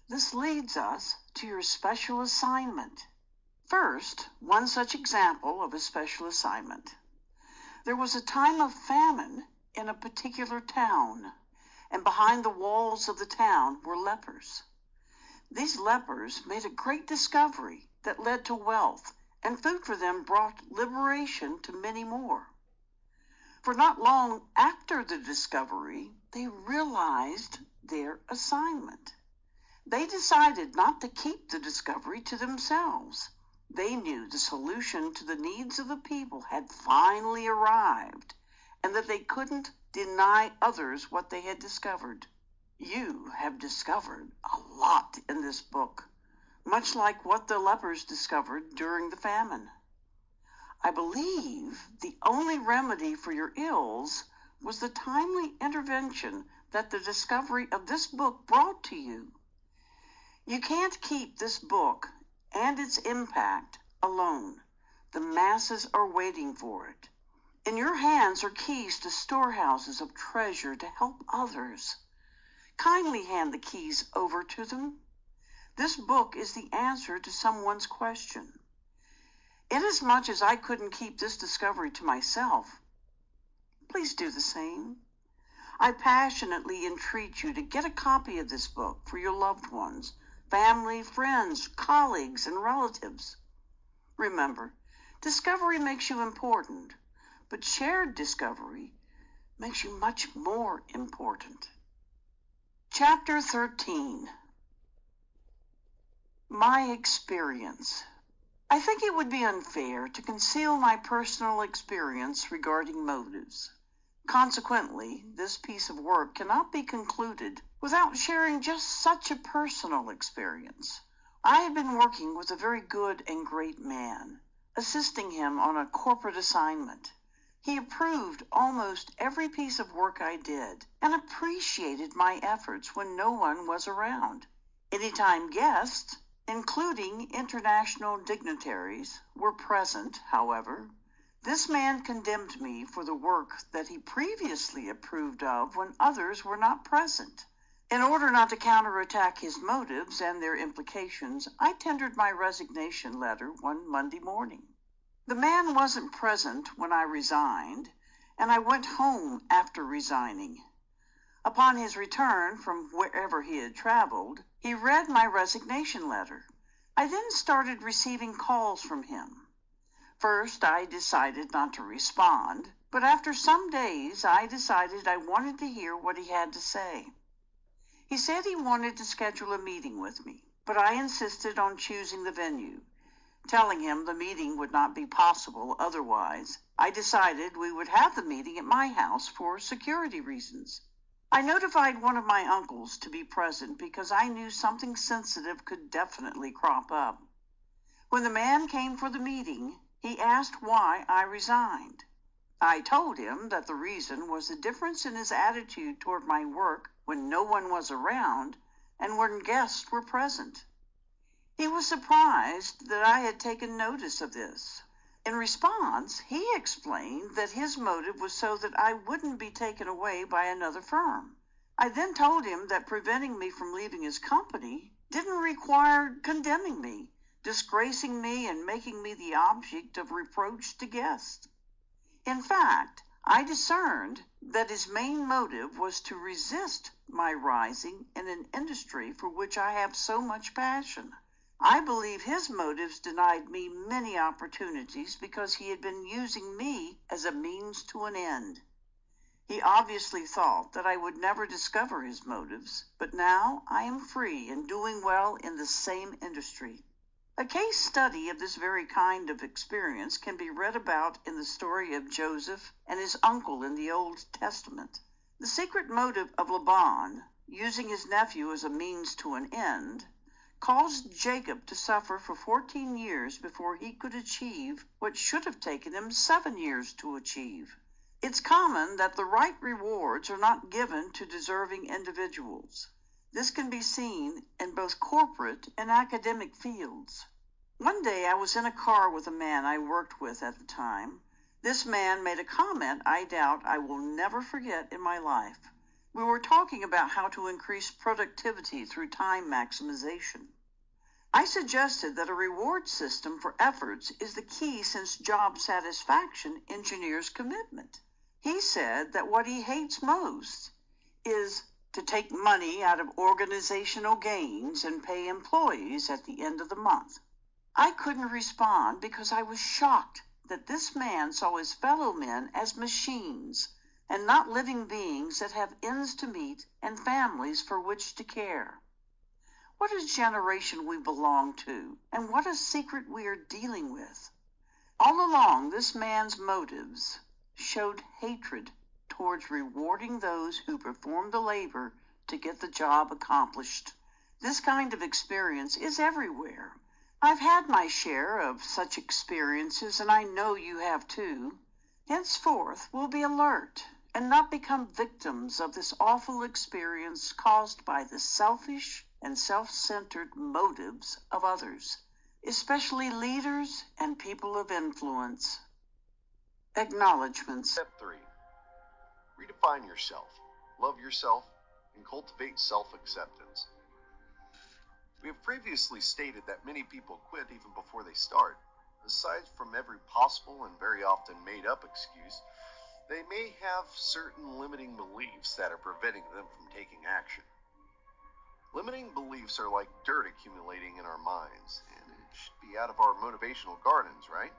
This leads us to your special assignment. First, one such example of a special assignment. There was a time of famine in a particular town, and behind the walls of the town were lepers. These lepers made a great discovery that led to wealth, and food for them brought liberation to many more. For not long after the discovery, they realized their assignment. They decided not to keep the discovery to themselves. They knew the solution to the needs of the people had finally arrived, and that they couldn't deny others what they had discovered. You have discovered a lot in this book, much like what the lepers discovered during the famine. I believe the only remedy for your ills was the timely intervention that the discovery of this book brought to you. You can't keep this book and its impact alone. The masses are waiting for it. In your hands are keys to storehouses of treasure to help others. Kindly hand the keys over to them. This book is the answer to someone's question. Inasmuch as I couldn't keep this discovery to myself, please do the same. I passionately entreat you to get a copy of this book for your loved ones, family, friends, colleagues, and relatives. Remember, discovery makes you important, but shared discovery makes you much more important. Chapter 13. My experience. I think it would be unfair to conceal my personal experience regarding motives. Consequently, this piece of work cannot be concluded without sharing just such a personal experience. I had been working with a very good and great man, assisting him on a corporate assignment. He approved almost every piece of work I did and appreciated my efforts when no one was around. Anytime guests, including international dignitaries, were present, however, this man condemned me for the work that he previously approved of when others were not present. In order not to counterattack his motives and their implications, I tendered my resignation letter one Monday morning. The man wasn't present when I resigned, and I went home after resigning. Upon his return from wherever he had traveled, he read my resignation letter. I then started receiving calls from him. First, I decided not to respond, but after some days, I decided I wanted to hear what he had to say. He said he wanted to schedule a meeting with me, but I insisted on choosing the venue. Telling him the meeting would not be possible otherwise, I decided we would have the meeting at my house for security reasons. I notified one of my uncles to be present because I knew something sensitive could definitely crop up. When the man came for the meeting, he asked why I resigned. I told him that the reason was the difference in his attitude toward my work when no one was around and when guests were present. He was surprised that I had taken notice of this. In response, he explained that his motive was so that I wouldn't be taken away by another firm. I then told him that preventing me from leaving his company didn't require condemning me, disgracing me, and making me the object of reproach to guests. In fact, I discerned that his main motive was to resist my rising in an industry for which I have so much passion. I believe his motives denied me many opportunities because he had been using me as a means to an end. He obviously thought that I would never discover his motives, but now I am free and doing well in the same industry. A case study of this very kind of experience can be read about in the story of Joseph and his uncle in the Old Testament. The secret motive of Laban, using his nephew as a means to an end, caused Jacob to suffer for 14 years before he could achieve what should have taken him 7 years to achieve. It's common that the right rewards are not given to deserving individuals. This can be seen in both corporate and academic fields. One day I was in a car with a man I worked with at the time. This man made a comment I doubt I will never forget in my life. We were talking about how to increase productivity through time maximization. I suggested that a reward system for efforts is the key since job satisfaction engineers commitment. He said that what he hates most is to take money out of organizational gains and pay employees at the end of the month. I couldn't respond because I was shocked that this man saw his fellow men as machines and not living beings that have ends to meet and families for which to care. What a generation we belong to, and what a secret we are dealing with. All along, this man's motives showed hatred towards rewarding those who perform the labor to get the job accomplished. This kind of experience is everywhere. I've had my share of such experiences, and I know you have too. Henceforth, we'll be alert and not become victims of this awful experience caused by the selfish and self-centered motives of others, especially leaders and people of influence. Acknowledgements. Step 3. Redefine yourself, love yourself, and cultivate self-acceptance. We have previously stated that many people quit even before they start. Aside from every possible and very often made-up excuse, they may have certain limiting beliefs that are preventing them from taking action. Limiting beliefs are like dirt accumulating in our minds, and it should be out of our motivational gardens, right?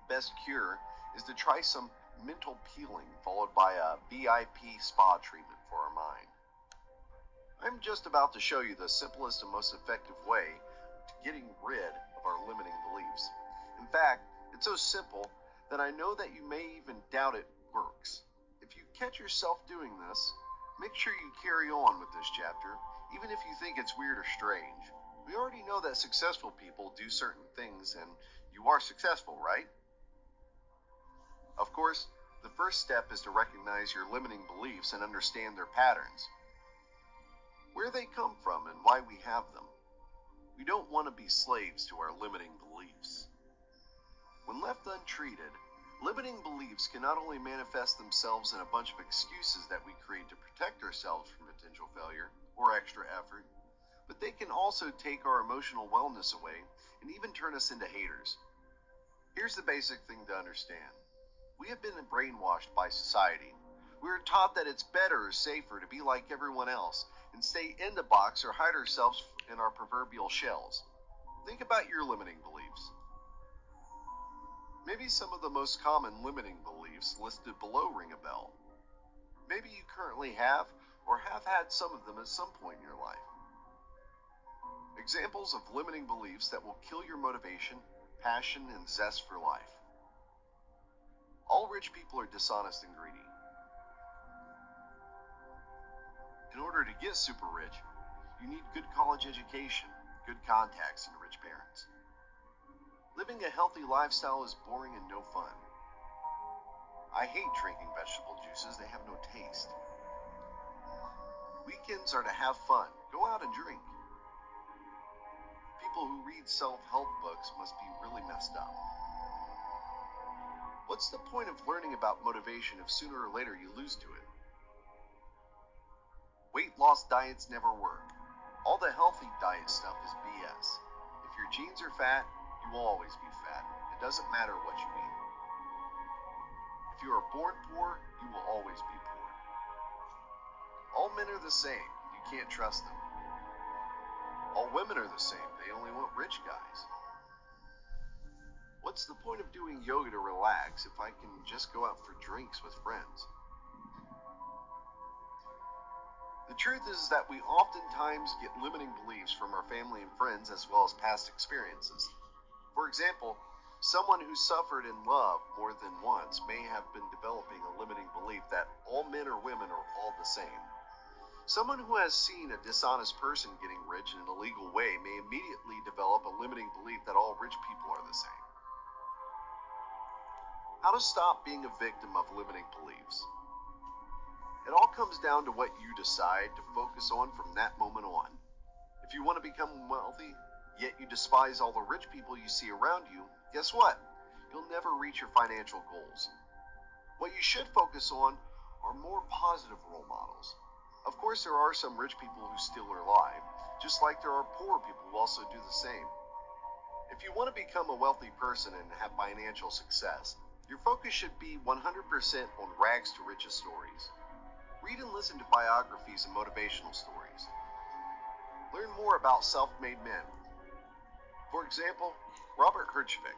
Best cure is to try some mental peeling followed by a VIP spa treatment for our mind. I'm just about to show you the simplest and most effective way to getting rid of our limiting beliefs. In fact, it's so simple that I know that you may even doubt it works. If you catch yourself doing this, make sure you carry on with this chapter, even if you think it's weird or strange. We already know that successful people do certain things, and you are successful, right? Of course, the first step is to recognize your limiting beliefs and understand their patterns, where they come from and why we have them. We don't want to be slaves to our limiting beliefs. When left untreated, limiting beliefs can not only manifest themselves in a bunch of excuses that we create to protect ourselves from potential failure or extra effort, but they can also take our emotional wellness away and even turn us into haters. Here's the basic thing to understand. We have been brainwashed by society. We are taught that it's better or safer to be like everyone else and stay in the box or hide ourselves in our proverbial shells. Think about your limiting beliefs. Maybe some of the most common limiting beliefs listed below ring a bell. Maybe you currently have or have had some of them at some point in your life. Examples of limiting beliefs that will kill your motivation, passion, and zest for life. All rich people are dishonest and greedy. In order to get super rich, you need good college education, good contacts, and rich parents. Living a healthy lifestyle is boring and no fun. I hate drinking vegetable juices, they have no taste. Weekends are to have fun, go out and drink. People who read self-help books must be really messed up. What's the point of learning about motivation if sooner or later you lose to it? Weight loss diets never work. All the healthy diet stuff is BS. If your genes are fat, you will always be fat. It doesn't matter what you eat. If you are born poor, you will always be poor. All men are the same. You can't trust them. All women are the same. They only want rich guys. What's the point of doing yoga to relax if I can just go out for drinks with friends? The truth is that we oftentimes get limiting beliefs from our family and friends as well as past experiences. For example, someone who suffered in love more than once may have been developing a limiting belief that all men or women are all the same. Someone who has seen a dishonest person getting rich in an illegal way may immediately develop a limiting belief that all rich people are the same. How to stop being a victim of limiting beliefs? It all comes down to what you decide to focus on from that moment on. If you want to become wealthy, yet you despise all the rich people you see around you, guess what? You'll never reach your financial goals. What you should focus on are more positive role models. Of course, there are some rich people who still are alive, just like there are poor people who also do the same. If you want to become a wealthy person and have financial success, your focus should be 100% on rags to riches stories. Read and listen to biographies and motivational stories. Learn more about self-made men. For example, Robert Herjavec.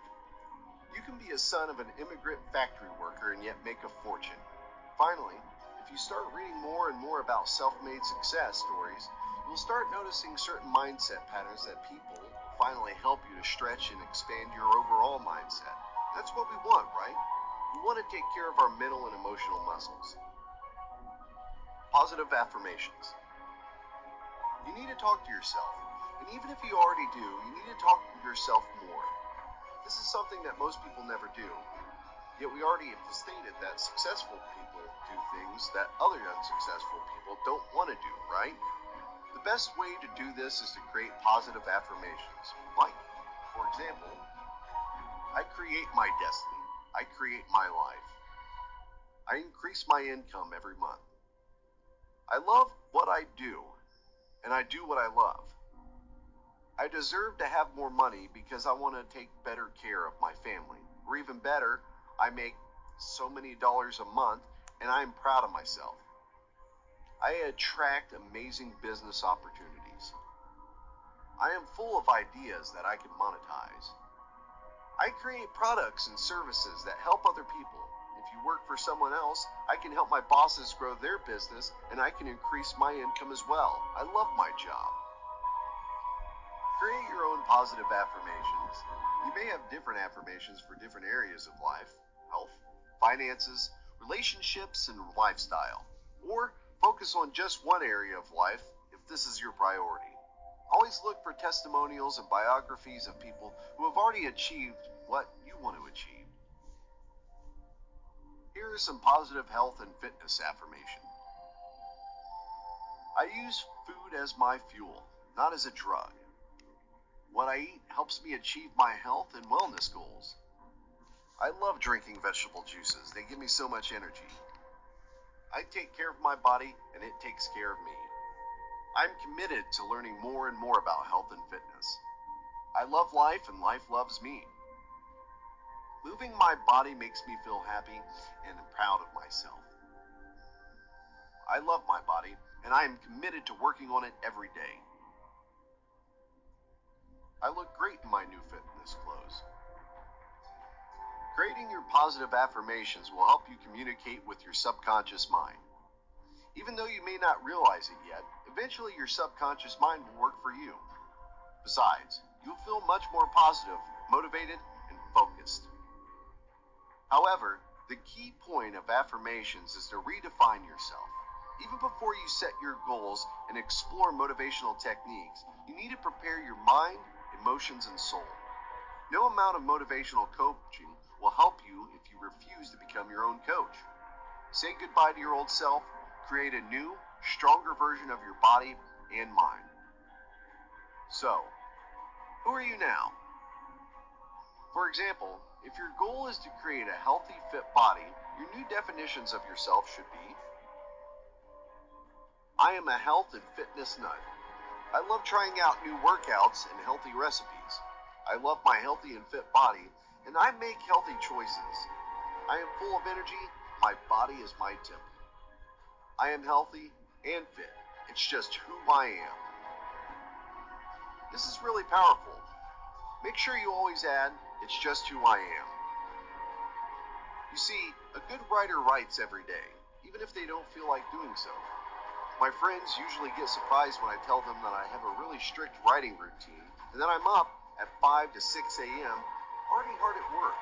You can be a son of an immigrant factory worker and yet make a fortune. Finally, if you start reading more and more about self-made success stories, you will start noticing certain mindset patterns that people will finally help you to stretch and expand your overall mindset. That's what we want, right? We want to take care of our mental and emotional muscles. Positive affirmations. You need to talk to yourself, and even if you already do, you need to talk to yourself more. This is something that most people never do. Yet we already have stated that successful people do things that other unsuccessful people don't want to do, right? The best way to do this is to create positive affirmations. Like, for example, I create my destiny. I create my life. I increase my income every month. I love what I do, and I do what I love. I deserve to have more money because I want to take better care of my family. Or even better, I make so many dollars a month, and I am proud of myself. I attract amazing business opportunities. I am full of ideas that I can monetize. I create products and services that help other people. If you work for someone else, I can help my bosses grow their business, and I can increase my income as well. I love my job. Create your own positive affirmations. You may have different affirmations for different areas of life, health, finances, relationships, and lifestyle. Or focus on just one area of life if this is your priority. Always look for testimonials and biographies of people who have already achieved what you want to achieve. Here is some positive health and fitness affirmation. I use food as my fuel, not as a drug. What I eat helps me achieve my health and wellness goals. I love drinking vegetable juices. They give me so much energy. I take care of my body, and it takes care of me. I'm committed to learning more and more about health and fitness. I love life, and life loves me. Moving my body makes me feel happy and proud of myself. I love my body, and I am committed to working on it every day. I look great in my new fitness clothes. Creating your positive affirmations will help you communicate with your subconscious mind. Even though you may not realize it yet, eventually your subconscious mind will work for you. Besides, you'll feel much more positive, motivated, and focused. However, the key point of affirmations is to redefine yourself. Even before you set your goals and explore motivational techniques, you need to prepare your mind, emotions, and soul. No amount of motivational coaching will help you if you refuse to become your own coach. Say goodbye to your old self, create a new, stronger version of your body and mind. So, who are you now? For example, if your goal is to create a healthy, fit body, your new definitions of yourself should be: I am a health and fitness nut. I love trying out new workouts and healthy recipes. I love my healthy and fit body, and I make healthy choices. I am full of energy. My body is my temple. I am healthy and fit. It's just who I am. This is really powerful. Make sure you always add, it's just who I am. You see, a good writer writes every day, even if they don't feel like doing so. My friends usually get surprised when I tell them that I have a really strict writing routine, and that I'm up at 5 to 6 a.m. already hard at work.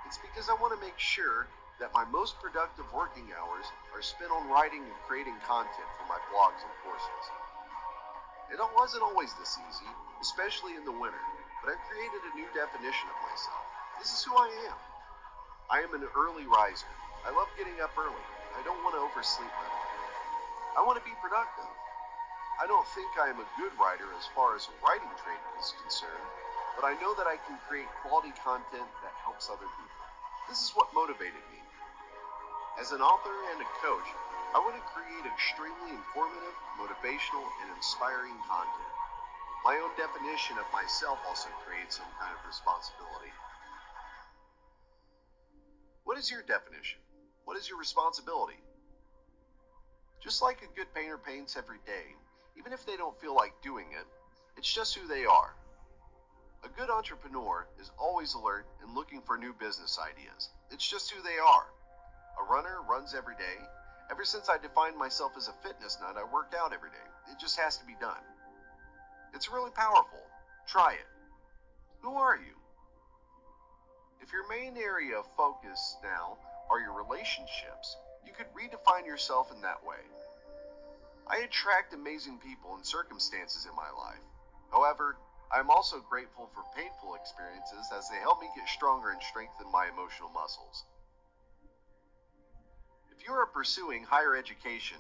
It's because I want to make sure that my most productive working hours are spent on writing and creating content for my blogs and courses. It wasn't always this easy, especially in the winter, but I've created a new definition of myself. This is who I am. I am an early riser. I love getting up early. I don't want to oversleep my life. I want to be productive. I don't think I am a good writer as far as a writing trade is concerned, but I know that I can create quality content that helps other people. This is what motivated me. As an author and a coach, I want to create extremely informative, motivational, and inspiring content. My own definition of myself also creates some kind of responsibility. What is your definition? What is your responsibility? Just like a good painter paints every day, even if they don't feel like doing it, it's just who they are. A good entrepreneur is always alert and looking for new business ideas. It's just who they are. A runner runs every day. Ever since I defined myself as a fitness nut, I work out every day. It just has to be done. It's really powerful. Try it. Who are you? If your main area of focus now are your relationships, you could redefine yourself in that way. I attract amazing people and circumstances in my life. However, I am also grateful for painful experiences as they help me get stronger and strengthen my emotional muscles. If you are pursuing higher education,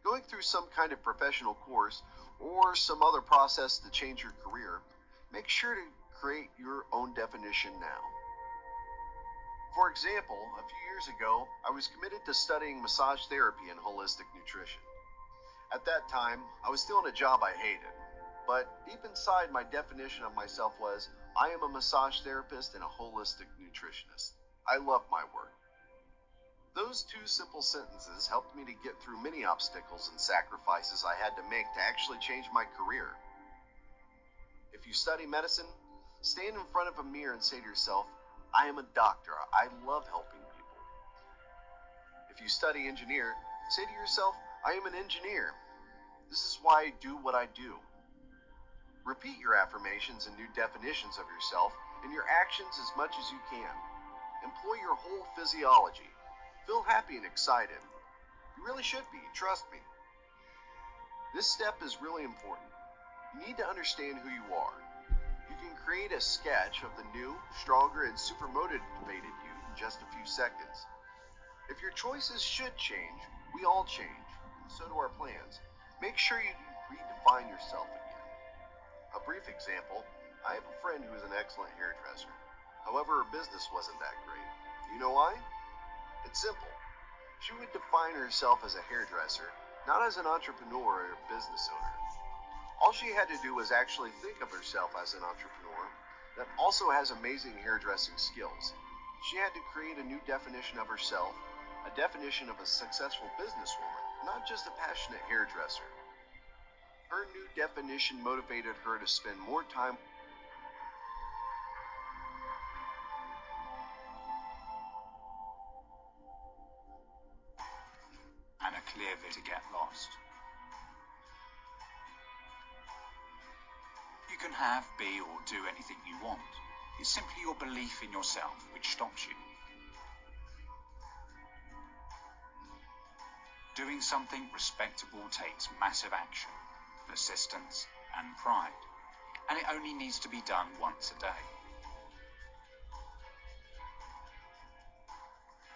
going through some kind of professional course, or some other process to change your career, make sure to create your own definition now. For example, a few years ago, I was committed to studying massage therapy and holistic nutrition. At that time, I was still in a job I hated, but deep inside my definition of myself was, I am a massage therapist and a holistic nutritionist. I love my work. Those two simple sentences helped me to get through many obstacles and sacrifices I had to make to actually change my career. If you study medicine, stand in front of a mirror and say to yourself, I am a doctor. I love helping people. If you study engineer, say to yourself, I am an engineer. This is why I do what I do. Repeat your affirmations and new definitions of yourself in your actions as much as you can. Employ your whole physiology. Feel happy and excited. You really should be, trust me. This step is really important. You need to understand who you are. You can create a sketch of the new, stronger, and super motivated you in just a few seconds. If your choices should change, we all change, and so do our plans. Make sure you redefine yourself again. A brief example, I have a friend who is an excellent hairdresser. However, her business wasn't that great. You know why? It's simple. She would define herself as a hairdresser, not as an entrepreneur or a business owner. All she had to do was actually think of herself as an entrepreneur that also has amazing hairdressing skills. She had to create a new definition of herself, a definition of a successful businesswoman, not just a passionate hairdresser. Her new definition motivated her to spend more time and a clear vision to get lost. You can have, be, or do anything you want. It's simply your belief in yourself which stops you. Doing something respectable takes massive action, persistence, and pride, and it only needs to be done once a day.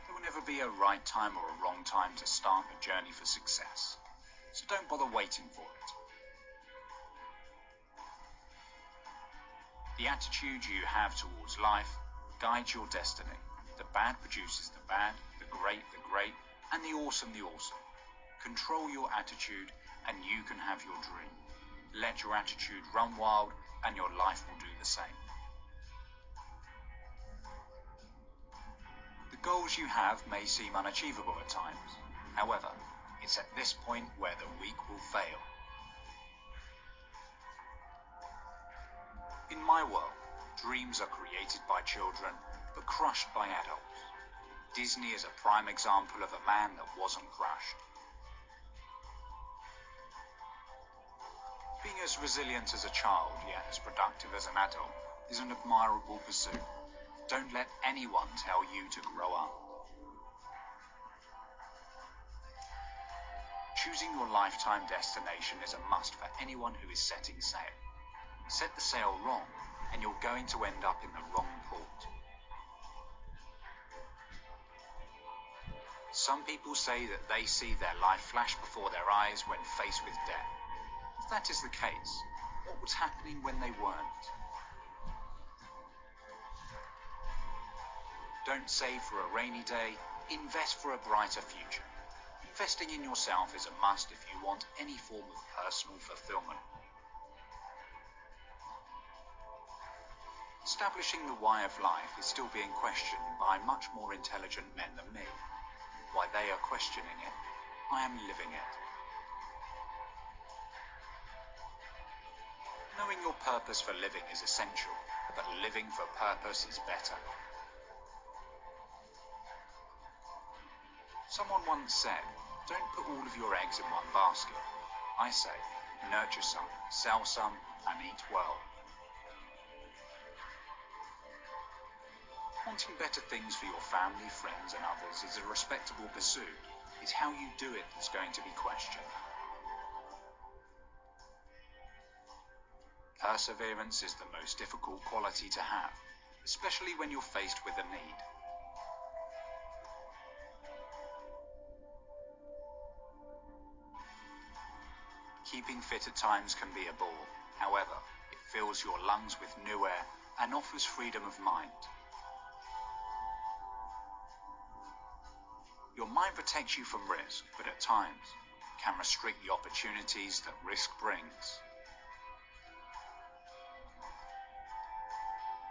There will never be a right time or a wrong time to start a journey for success, so don't bother waiting for it. The attitude you have towards life guides your destiny. The bad produces the bad, the great, and the awesome, the awesome. Control your attitude and you can have your dream. Let your attitude run wild and your life will do the same. The goals you have may seem unachievable at times. However, it's at this point where the weak will fail. In my world, dreams are created by children, but crushed by adults. Disney is a prime example of a man that wasn't crushed. Being as resilient as a child, yet as productive as an adult, is an admirable pursuit. Don't let anyone tell you to grow up. Choosing your lifetime destination is a must for anyone who is setting sail. Set the sail wrong, and you're going to end up in the wrong port. Some people say that they see their life flash before their eyes when faced with death. If that is the case, what was happening when they weren't? Don't save for a rainy day, invest for a brighter future. Investing in yourself is a must if you want any form of personal fulfillment. Establishing the why of life is still being questioned by much more intelligent men than me. While they are questioning it, I am living it. Knowing your purpose for living is essential. but living for purpose is better. Someone once said, don't put all of your eggs in one basket. I say, nurture some, sell some, and eat well. Wanting better things for your family, friends, and others is a respectable pursuit. It's how you do it that's going to be questioned. Perseverance is the most difficult quality to have, especially when you're faced with a need. Keeping fit at times can be a bore. However, it fills your lungs with new air and offers freedom of mind. Your mind protects you from risk, but at times can restrict the opportunities that risk brings.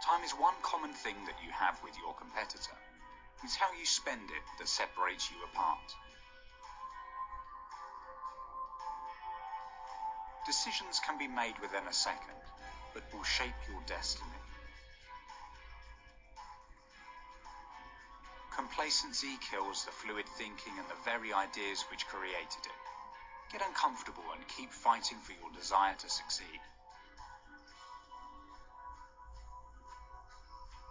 Time is one common thing that you have with your competitor. It's how you spend it that separates you apart. Decisions can be made within a second, but will shape your destiny. Complacency kills the fluid thinking and the very ideas which created it. Get uncomfortable and keep fighting for your desire to succeed.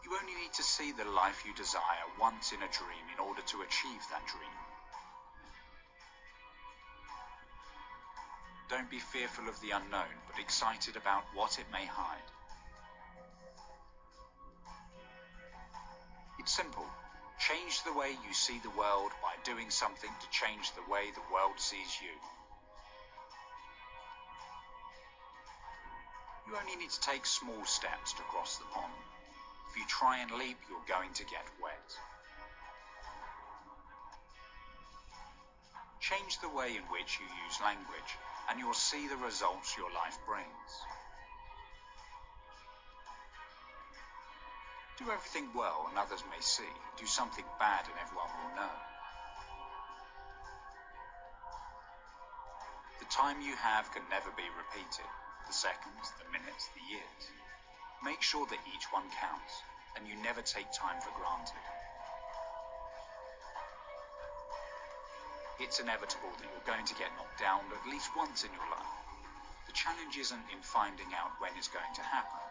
You only need to see the life you desire once in a dream in order to achieve that dream. Don't be fearful of the unknown, but excited about what it may hide. It's simple. Change the way you see the world by doing something to change the way the world sees you. You only need to take small steps to cross the pond. If you try and leap, you're going to get wet. Change the way in which you use language, and you'll see the results your life brings. Do everything well and others may see. Do something bad and everyone will know. The time you have can never be repeated. The seconds, the minutes, the years. Make sure that each one counts, and you never take time for granted. It's inevitable that you're going to get knocked down at least once in your life. The challenge isn't in finding out when it's going to happen,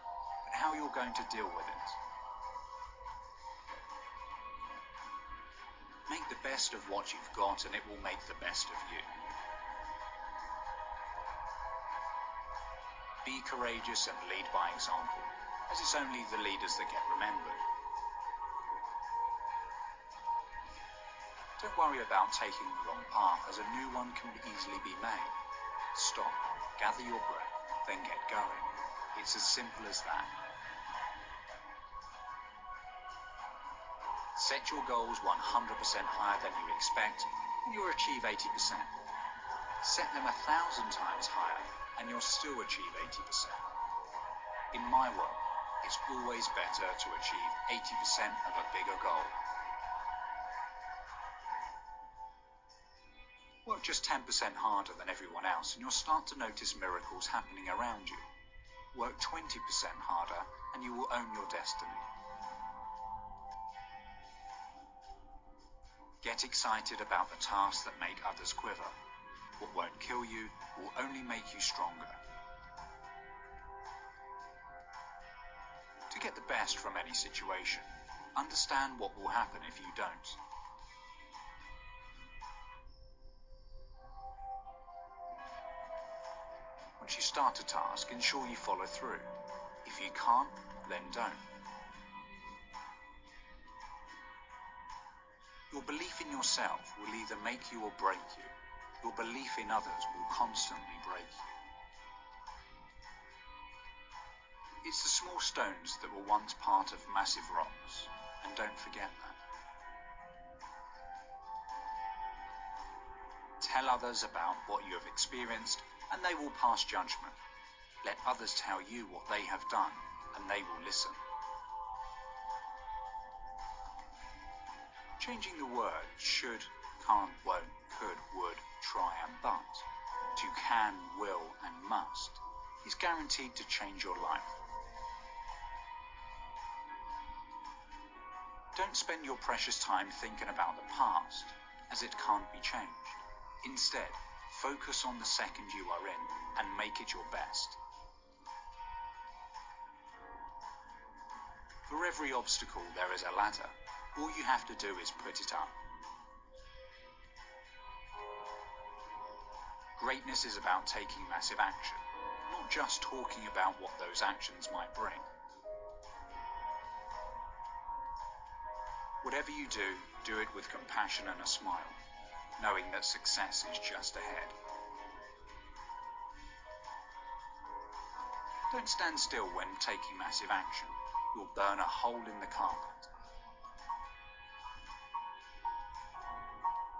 but how you're going to deal with it. Make the best of what you've got, and it will make the best of you. Be courageous and lead by example, as it's only the leaders that get remembered. Don't worry about taking the wrong path, as a new one can easily be made. Stop, gather your breath, then get going. It's as simple as that. Set your goals 100% higher than you expect, and you'll achieve 80%. Set them 1,000 times higher, and you'll still achieve 80%. In my world, it's always better to achieve 80% of a bigger goal. Work just 10% harder than everyone else, and you'll start to notice miracles happening around you. Work 20% harder, and you will own your destiny. Get excited about the tasks that make others quiver. What won't kill you will only make you stronger. To get the best from any situation, understand what will happen if you don't. Once you start a task, ensure you follow through. If you can't, then don't. Your belief in yourself will either make you or break you. Your belief in others will constantly break you. It's the small stones that were once part of massive rocks, and don't forget that. Tell others about what you have experienced, and they will pass judgment. Let others tell you what they have done, and they will listen. Changing the words should, can't, won't, could, would, try, and but to can, will, and must is guaranteed to change your life. Don't spend your precious time thinking about the past, as it can't be changed. Instead, focus on the second you are in and make it your best. For every obstacle there is a ladder. All you have to do is put it up. Greatness is about taking massive action, not just talking about what those actions might bring. Whatever you do, do it with compassion and a smile, knowing that success is just ahead. Don't stand still when taking massive action. You'll burn a hole in the carpet.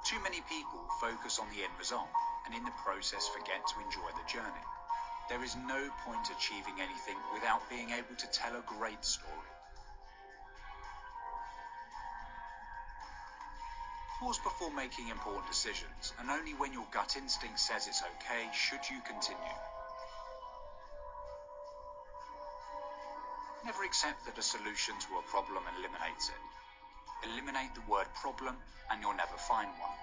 Too many people focus on the end result and in the process forget to enjoy the journey. There is no point achieving anything without being able to tell a great story. Pause before making important decisions, and only when your gut instinct says it's okay should you continue. Never accept that a solution to a problem eliminates it. Eliminate the word problem and you'll never find one.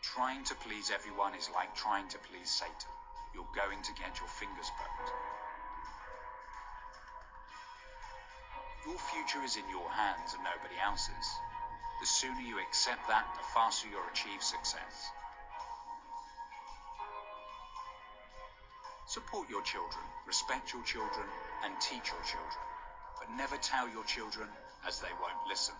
Trying to please everyone is like trying to please Satan. You're going to get your fingers burnt. Your future is in your hands and nobody else's. The sooner you accept that, the faster you'll achieve success. Support your children, respect your children, and teach your children, but never tell your children, as they won't listen.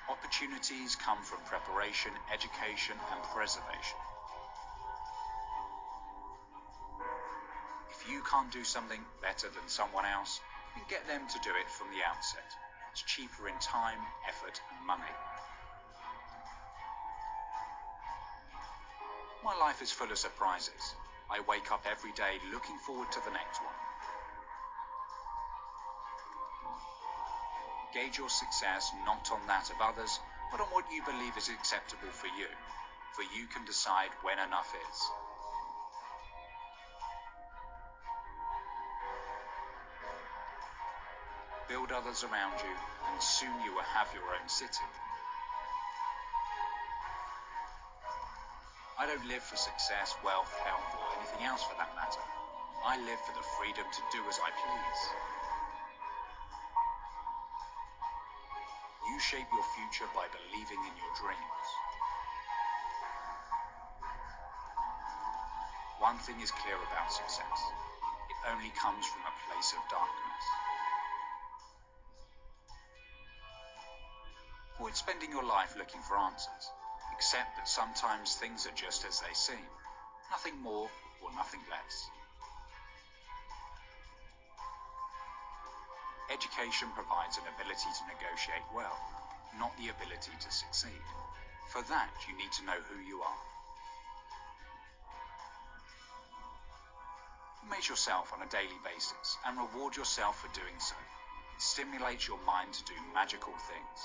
Opportunities come from preparation, education, and preservation. If you can't do something better than someone else, then get them to do it from the outset. It's cheaper in time, effort, and money. My life is full of surprises. I wake up every day looking forward to the next one. Gauge your success not on that of others, but on what you believe is acceptable for you can decide when enough is. Build others around you, and soon you will have your own city. I don't live for success, wealth, health, or anything else for that matter. I live for the freedom to do as I please. You shape your future by believing in your dreams. One thing is clear about success. It only comes from a place of darkness. Avoid spending your life looking for answers. Accept that sometimes things are just as they seem. Nothing more or nothing less. Education provides an ability to negotiate well, not the ability to succeed. For that, you need to know who you are. Amaze yourself on a daily basis and reward yourself for doing so. It stimulates your mind to do magical things.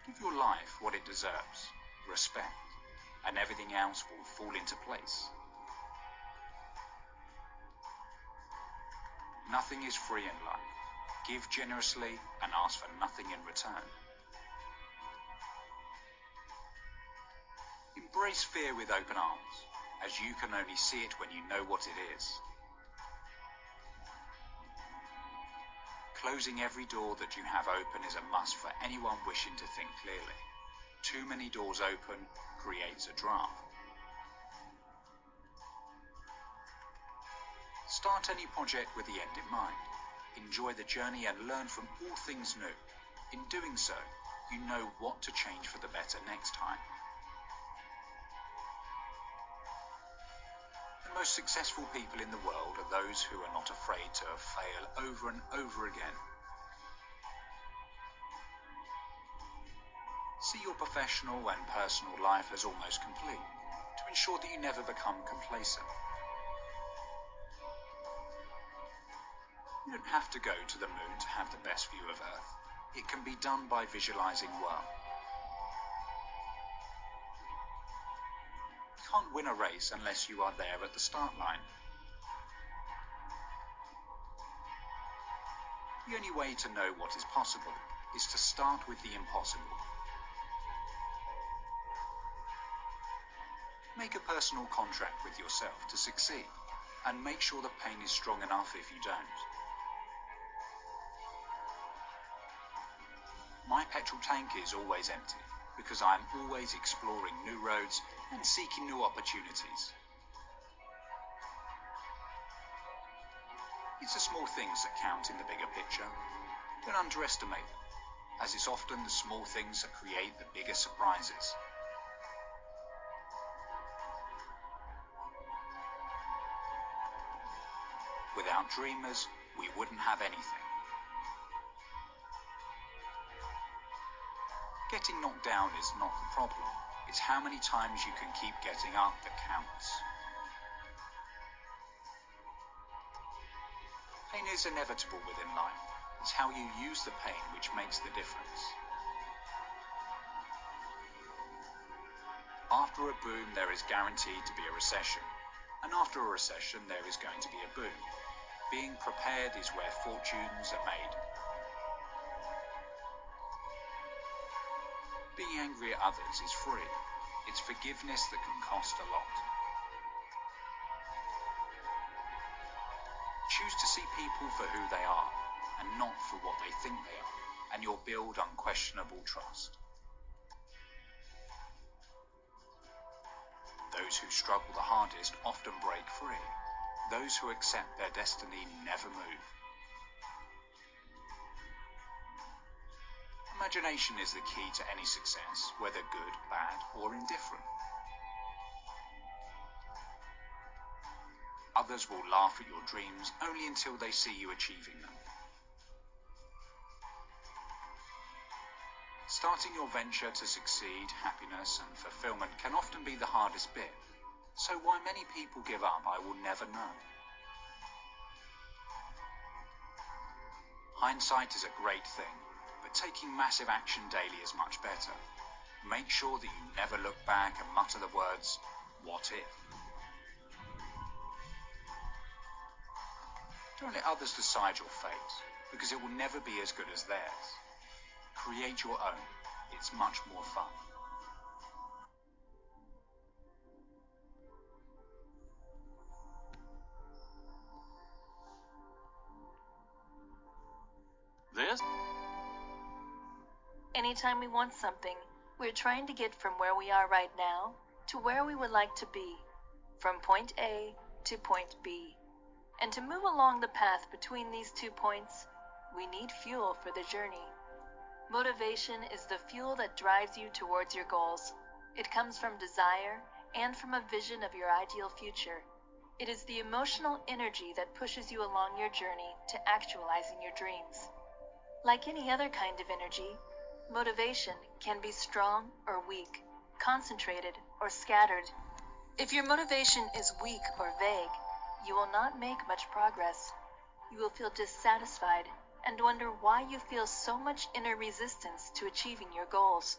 Give your life what it deserves, respect, and everything else will fall into place. Nothing is free in life. Give generously and ask for nothing in return. Embrace fear with open arms, as you can only see it when you know what it is. Closing every door that you have open is a must for anyone wishing to think clearly. Too many doors open creates a draft. Start any project with the end in mind. Enjoy the journey and learn from all things new. In doing so, you know what to change for the better next time. The most successful people in the world are those who are not afraid to fail over and over again. See your professional and personal life as almost complete, to ensure that you never become complacent. You don't have to go to the moon to have the best view of Earth. It can be done by visualizing well. You can't win a race unless you are there at the start line. The only way to know what is possible is to start with the impossible. Make a personal contract with yourself to succeed, and make sure the pain is strong enough if you don't. My petrol tank is always empty, because I am always exploring new roads and seeking new opportunities. It's the small things that count in the bigger picture. Don't underestimate them, as it's often the small things that create the bigger surprises. Without dreamers, we wouldn't have anything. Getting knocked down is not the problem. It's how many times you can keep getting up that counts. Pain is inevitable within life. It's how you use the pain which makes the difference. After a boom, there is guaranteed to be a recession. And after a recession, there is going to be a boom. Being prepared is where fortunes are made. Being angry at others is free. It's forgiveness that can cost a lot. Choose to see people for who they are, and not for what they think they are, and you'll build unquestionable trust. Those who struggle the hardest often break free. Those who accept their destiny never move. Imagination is the key to any success, whether good, bad, or indifferent. Others will laugh at your dreams only until they see you achieving them. Starting your venture to succeed, happiness and fulfillment can often be the hardest bit. So why many people give up, I will never know. Hindsight is a great thing, but taking massive action daily is much better. Make sure that you never look back and mutter the words, "What if?" Don't let others decide your fate, because it will never be as good as theirs. Create your own. It's much more fun. Anytime we want something, we're trying to get from where we are right now to where we would like to be, from point A to point B. And to move along the path between these 2 points, we need fuel for the journey. Motivation is the fuel that drives you towards your goals. It comes from desire and from a vision of your ideal future. It is the emotional energy that pushes you along your journey to actualizing your dreams. Like any other kind of energy, motivation can be strong or weak, concentrated or scattered. If your motivation is weak or vague, you will not make much progress. You will feel dissatisfied and wonder why you feel so much inner resistance to achieving your goals.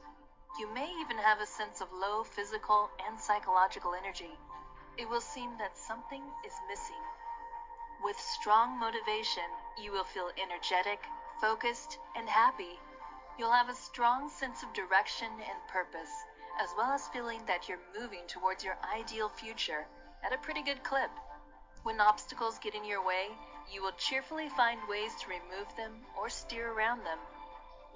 You may even have a sense of low physical and psychological energy. It will seem that something is missing. With strong motivation, you will feel energetic, focused, and happy. You'll have a strong sense of direction and purpose, as well as feeling that you're moving towards your ideal future at a pretty good clip. When obstacles get in your way, you will cheerfully find ways to remove them or steer around them.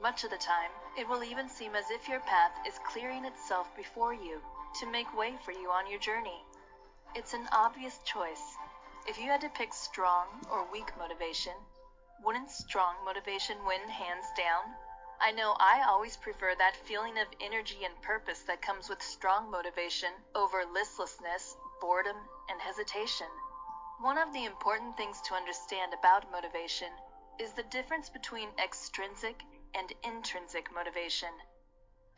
Much of the time, it will even seem as if your path is clearing itself before you to make way for you on your journey. It's an obvious choice. If you had to pick strong or weak motivation, wouldn't strong motivation win hands down? I know I always prefer that feeling of energy and purpose that comes with strong motivation over listlessness, boredom, and hesitation. One of the important things to understand about motivation is the difference between extrinsic and intrinsic motivation.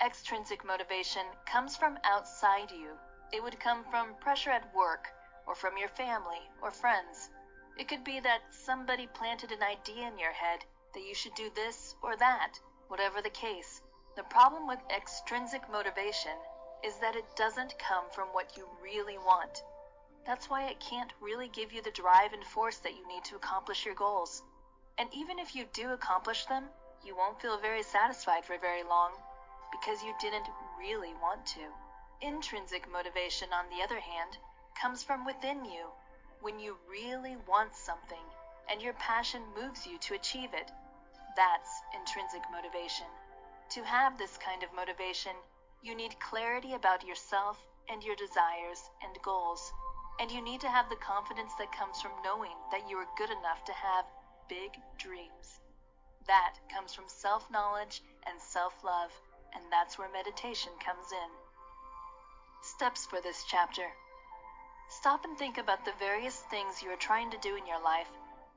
Extrinsic motivation comes from outside you. It would come from pressure at work, or from your family or friends. It could be that somebody planted an idea in your head that you should do this or that, whatever the case. The problem with extrinsic motivation is that it doesn't come from what you really want. That's why it can't really give you the drive and force that you need to accomplish your goals. And even if you do accomplish them, you won't feel very satisfied for very long, because you didn't really want to. Intrinsic motivation, on the other hand, comes from within you, when you really want something, and your passion moves you to achieve it. That's intrinsic motivation. To have this kind of motivation, you need clarity about yourself and your desires and goals, and you need to have the confidence that comes from knowing that you are good enough to have big dreams. That comes from self-knowledge and self-love, and that's where meditation comes in. Steps for this chapter. Stop and think about the various things you are trying to do in your life,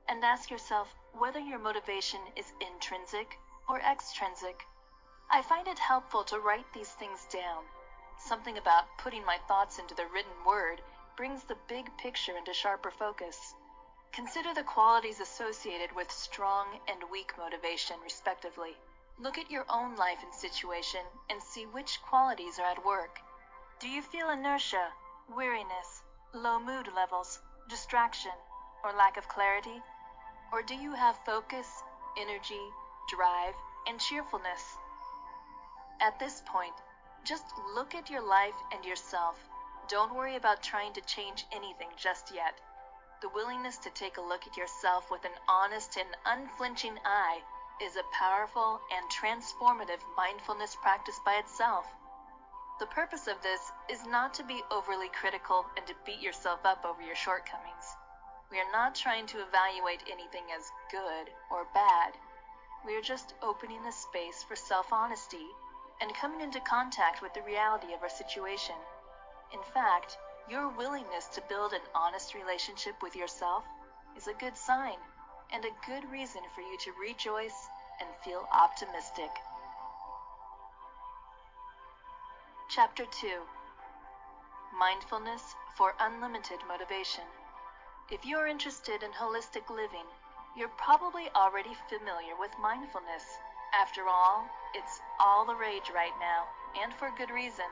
and ask yourself whether your motivation is intrinsic or extrinsic. I find it helpful to write these things down. Something about putting my thoughts into the written word brings the big picture into sharper focus. Consider the qualities associated with strong and weak motivation, respectively. Look at your own life and situation and see which qualities are at work. Do you feel inertia, weariness, low mood levels, distraction, or lack of clarity? Or do you have focus, energy, drive, and cheerfulness? At this point, just look at your life and yourself. Don't worry about trying to change anything just yet. The willingness to take a look at yourself with an honest and unflinching eye is a powerful and transformative mindfulness practice by itself. The purpose of this is not to be overly critical and to beat yourself up over your shortcomings. We are not trying to evaluate anything as good or bad. We are just opening a space for self-honesty and coming into contact with the reality of our situation. In fact, your willingness to build an honest relationship with yourself is a good sign and a good reason for you to rejoice and feel optimistic. Chapter 2. Mindfulness for Unlimited Motivation. If you are interested in holistic living, you're probably already familiar with mindfulness. After all, it's all the rage right now, and for good reason.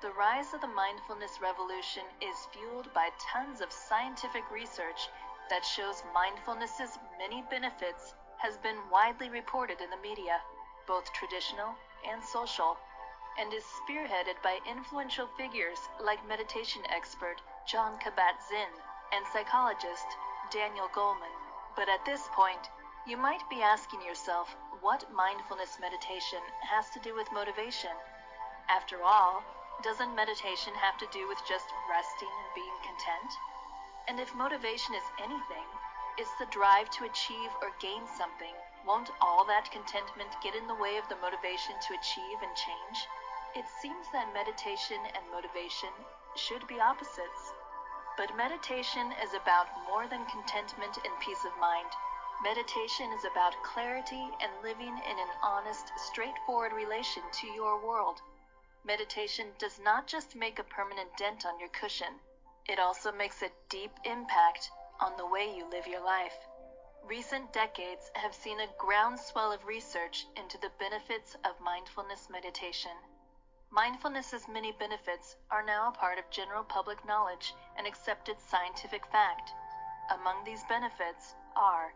The rise of the mindfulness revolution is fueled by tons of scientific research that shows mindfulness's many benefits has been widely reported in the media, both traditional and social, and is spearheaded by influential figures like meditation expert Jon Kabat-Zinn and psychologist Daniel Goleman. But at this point, you might be asking yourself what mindfulness meditation has to do with motivation. After all, doesn't meditation have to do with just resting and being content? And if motivation is anything, it's the drive to achieve or gain something, won't all that contentment get in the way of the motivation to achieve and change? It seems that meditation and motivation should be opposites. But meditation is about more than contentment and peace of mind. Meditation is about clarity and living in an honest, straightforward relation to your world. Meditation does not just make a permanent dent on your cushion, it also makes a deep impact on the way you live your life. Recent decades have seen a groundswell of research into the benefits of mindfulness meditation. Mindfulness's many benefits are now a part of general public knowledge and accepted scientific fact. Among these benefits are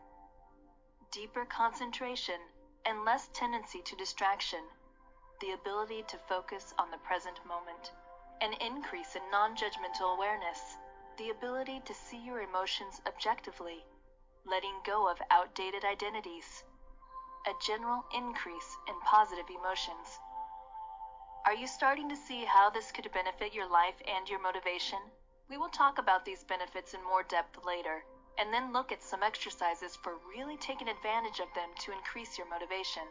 deeper concentration and less tendency to distraction, the ability to focus on the present moment, an increase in non-judgmental awareness, the ability to see your emotions objectively, letting go of outdated identities, a general increase in positive emotions. Are you starting to see how this could benefit your life and your motivation? We will talk about these benefits in more depth later, and then look at some exercises for really taking advantage of them to increase your motivation.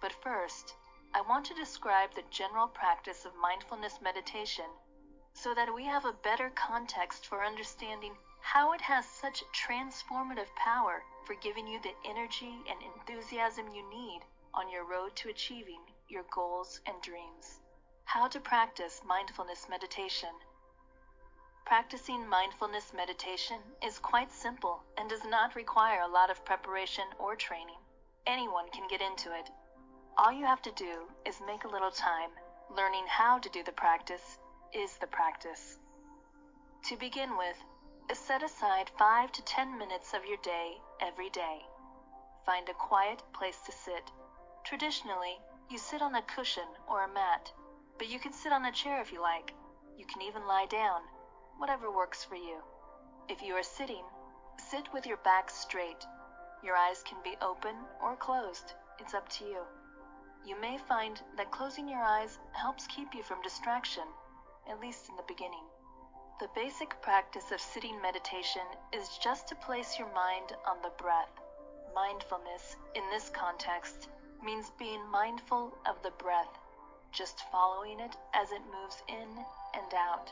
But first, I want to describe the general practice of mindfulness meditation so that we have a better context for understanding how it has such transformative power for giving you the energy and enthusiasm you need on your road to achieving your goals and dreams. How to practice mindfulness meditation. Practicing mindfulness meditation is quite simple and does not require a lot of preparation or training. Anyone can get into it. All you have to do is make a little time, Learning how to do the practice is the practice. To begin with, set aside 5 to 10 minutes of your day every day. Find a quiet place to sit. Traditionally, you sit on a cushion or a mat, but you can sit on a chair if you like. You can even lie down, whatever works for you. If you are sitting, sit with your back straight. Your eyes can be open or closed. It's up to you. You may find that closing your eyes helps keep you from distraction, at least in the beginning. The basic practice of sitting meditation is just to place your mind on the breath. Mindfulness, in this context, means being mindful of the breath, just following it as it moves in and out.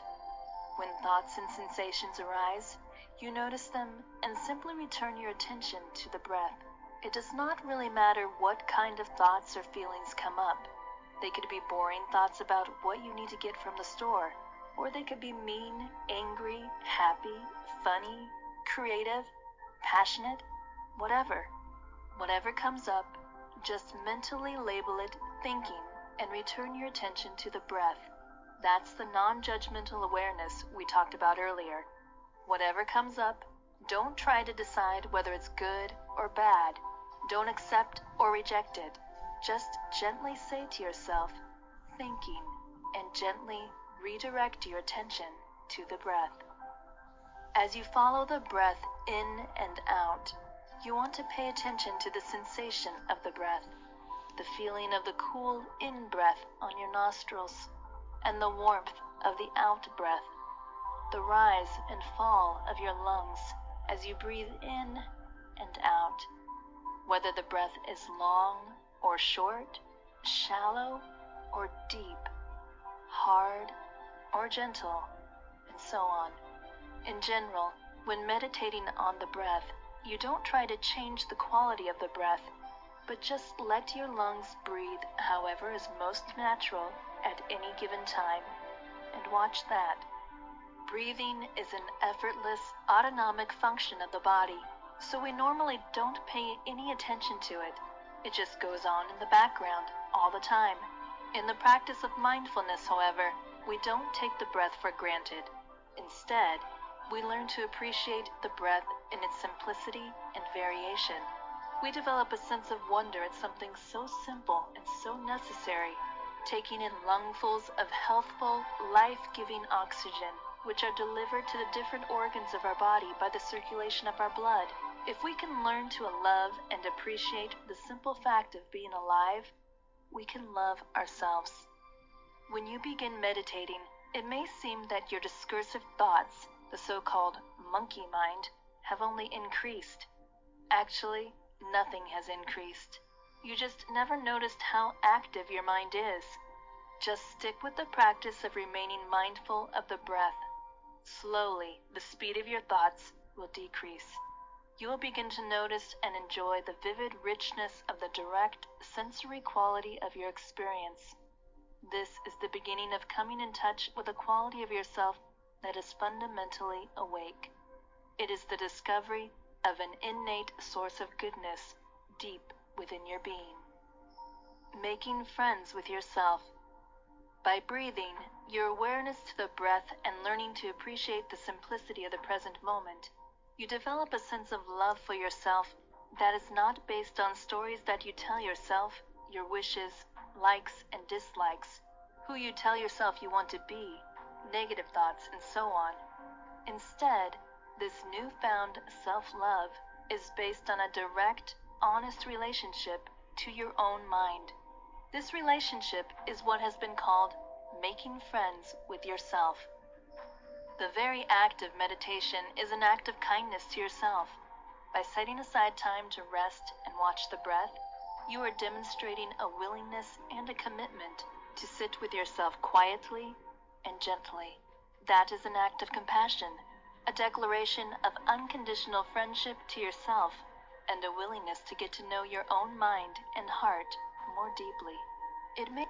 When thoughts and sensations arise, you notice them and simply return your attention to the breath. It does not really matter what kind of thoughts or feelings come up. They could be boring thoughts about what you need to get from the store, or they could be mean, angry, happy, funny, creative, passionate, whatever. Whatever comes up, just mentally label it thinking and return your attention to the breath. That's the non-judgmental awareness we talked about earlier. Whatever comes up, don't try to decide whether it's good or bad. Don't accept or reject it. Just gently say to yourself, thinking, and gently redirect your attention to the breath. As you follow the breath in and out, you want to pay attention to the sensation of the breath, the feeling of the cool in-breath on your nostrils, and the warmth of the out-breath, the rise and fall of your lungs as you breathe in and out, whether the breath is long or short, shallow or deep, hard or gentle, and so on. In general, when meditating on the breath, you don't try to change the quality of the breath, but just let your lungs breathe however is most natural at any given time, and watch that. Breathing is an effortless, autonomic function of the body, so we normally don't pay any attention to it. It just goes on in the background all the time. In the practice of mindfulness, however, we don't take the breath for granted. Instead, we learn to appreciate the breath in its simplicity and variation. We develop a sense of wonder at something so simple and so necessary, taking in lungfuls of healthful, life-giving oxygen, which are delivered to the different organs of our body by the circulation of our blood. If we can learn to love and appreciate the simple fact of being alive, we can love ourselves. When you begin meditating, it may seem that your discursive thoughts, the so-called monkey mind, have only increased. Actually, nothing has increased. You just never noticed how active your mind is. Just stick with the practice of remaining mindful of the breath. Slowly, the speed of your thoughts will decrease. You will begin to notice and enjoy the vivid richness of the direct sensory quality of your experience. This is the beginning of coming in touch with a quality of yourself that is fundamentally awake. It is the discovery of an innate source of goodness deep within your being. Making friends with yourself. By breathing, your awareness to the breath and learning to appreciate the simplicity of the present moment, you develop a sense of love for yourself that is not based on stories that you tell yourself, your wishes, likes and dislikes, who you tell yourself you want to be, negative thoughts, and so on. Instead, this newfound self-love is based on a direct, honest relationship to your own mind. This relationship is what has been called making friends with yourself. The very act of meditation is an act of kindness to yourself. By setting aside time to rest and watch the breath, you are demonstrating a willingness and a commitment to sit with yourself quietly and gently. That is an act of compassion, a declaration of unconditional friendship to yourself, and a willingness to get to know your own mind and heart more deeply. It may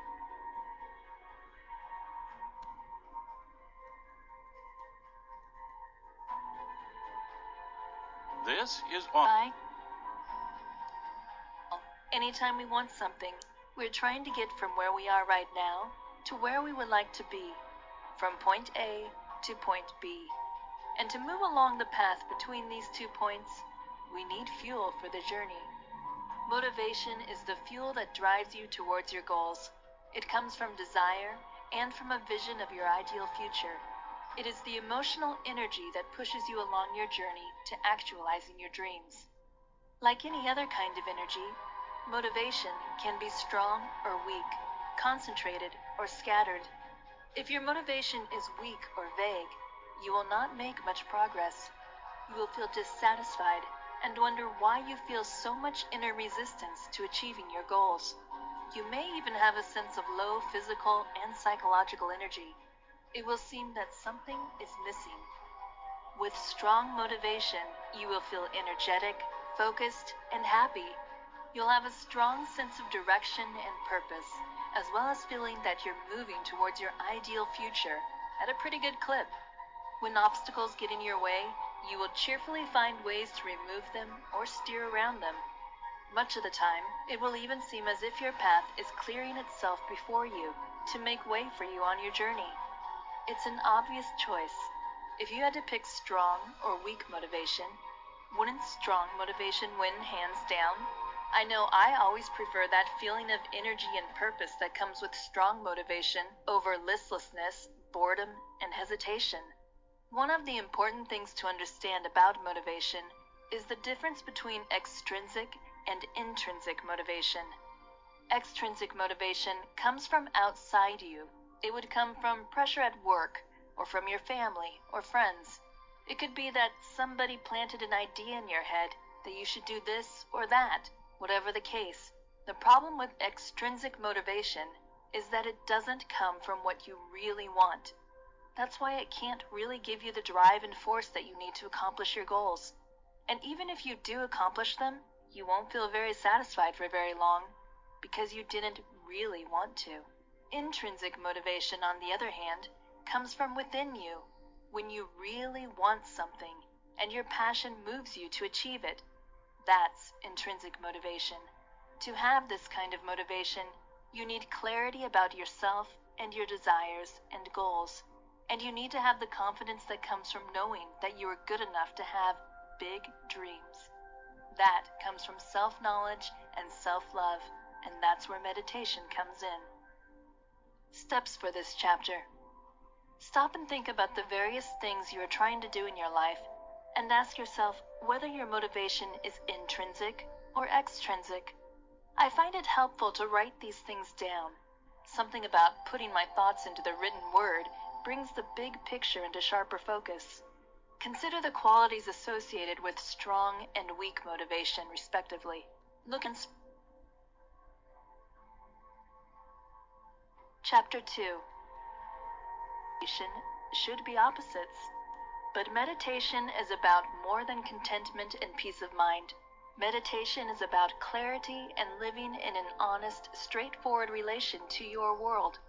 This is on. Anytime we want something, we're trying to get from where we are right now to where we would like to be, from point A to point B. And to move along the path between these 2 points, we need fuel for the journey. Motivation is the fuel that drives you towards your goals. It comes from desire and from a vision of your ideal future. It is the emotional energy that pushes you along your journey to actualizing your dreams. Like any other kind of energy, motivation can be strong or weak, concentrated or scattered. If your motivation is weak or vague, you will not make much progress. You will feel dissatisfied and wonder why you feel so much inner resistance to achieving your goals. You may even have a sense of low physical and psychological energy. It will seem that something is missing. With strong motivation, you will feel energetic, focused, and happy. You'll have a strong sense of direction and purpose, as well as feeling that you're moving towards your ideal future at a pretty good clip. When obstacles get in your way, you will cheerfully find ways to remove them or steer around them. Much of the time, it will even seem as if your path is clearing itself before you to make way for you on your journey. It's an obvious choice. If you had to pick strong or weak motivation, wouldn't strong motivation win hands down? I know I always prefer that feeling of energy and purpose that comes with strong motivation over listlessness, boredom, and hesitation. One of the important things to understand about motivation is the difference between extrinsic and intrinsic motivation. Extrinsic motivation comes from outside you. It would come from pressure at work, or from your family or friends. It could be that somebody planted an idea in your head that you should do this or that, whatever the case. The problem with extrinsic motivation is that it doesn't come from what you really want. That's why it can't really give you the drive and force that you need to accomplish your goals. And even if you do accomplish them, you won't feel very satisfied for very long, because you didn't really want to. Intrinsic motivation, on the other hand, comes from within you, when you really want something, and your passion moves you to achieve it. That's intrinsic motivation. To have this kind of motivation, you need clarity about yourself and your desires and goals. And you need to have the confidence that comes from knowing that you are good enough to have big dreams. That comes from self-knowledge and self-love, and that's where meditation comes in. Steps for this chapter. Stop and think about the various things you are trying to do in your life, and ask yourself whether your motivation is intrinsic or extrinsic. I find it helpful to write these things down. Something about putting my thoughts into the written word brings the big picture into sharper focus. Consider the qualities associated with strong and weak motivation, respectively. Look in Chapter 2. Meditation should be opposites, but meditation is about more than contentment and peace of mind. Meditation is about clarity and living in an honest, straightforward relation to your world.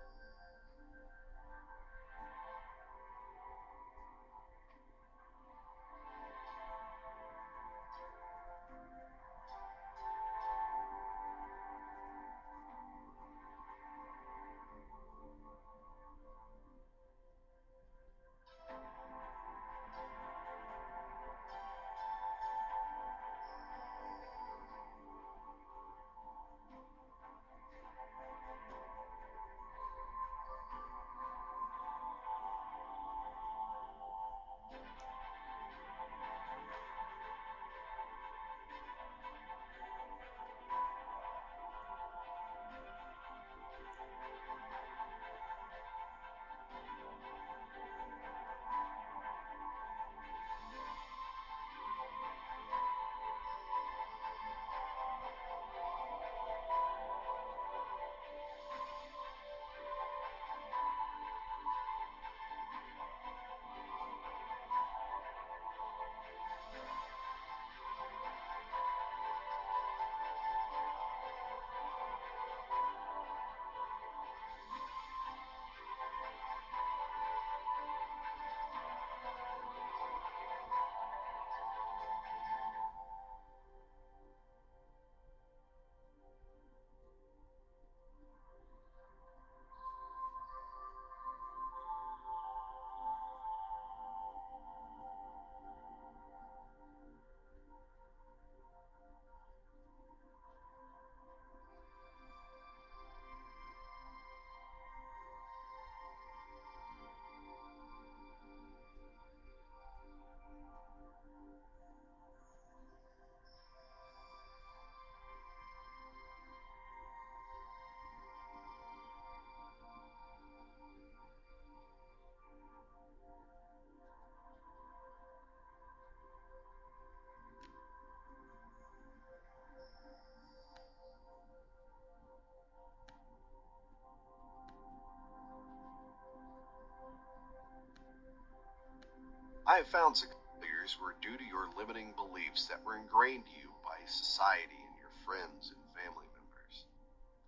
I have found failures were due to your limiting beliefs that were ingrained to you by society and your friends and family members.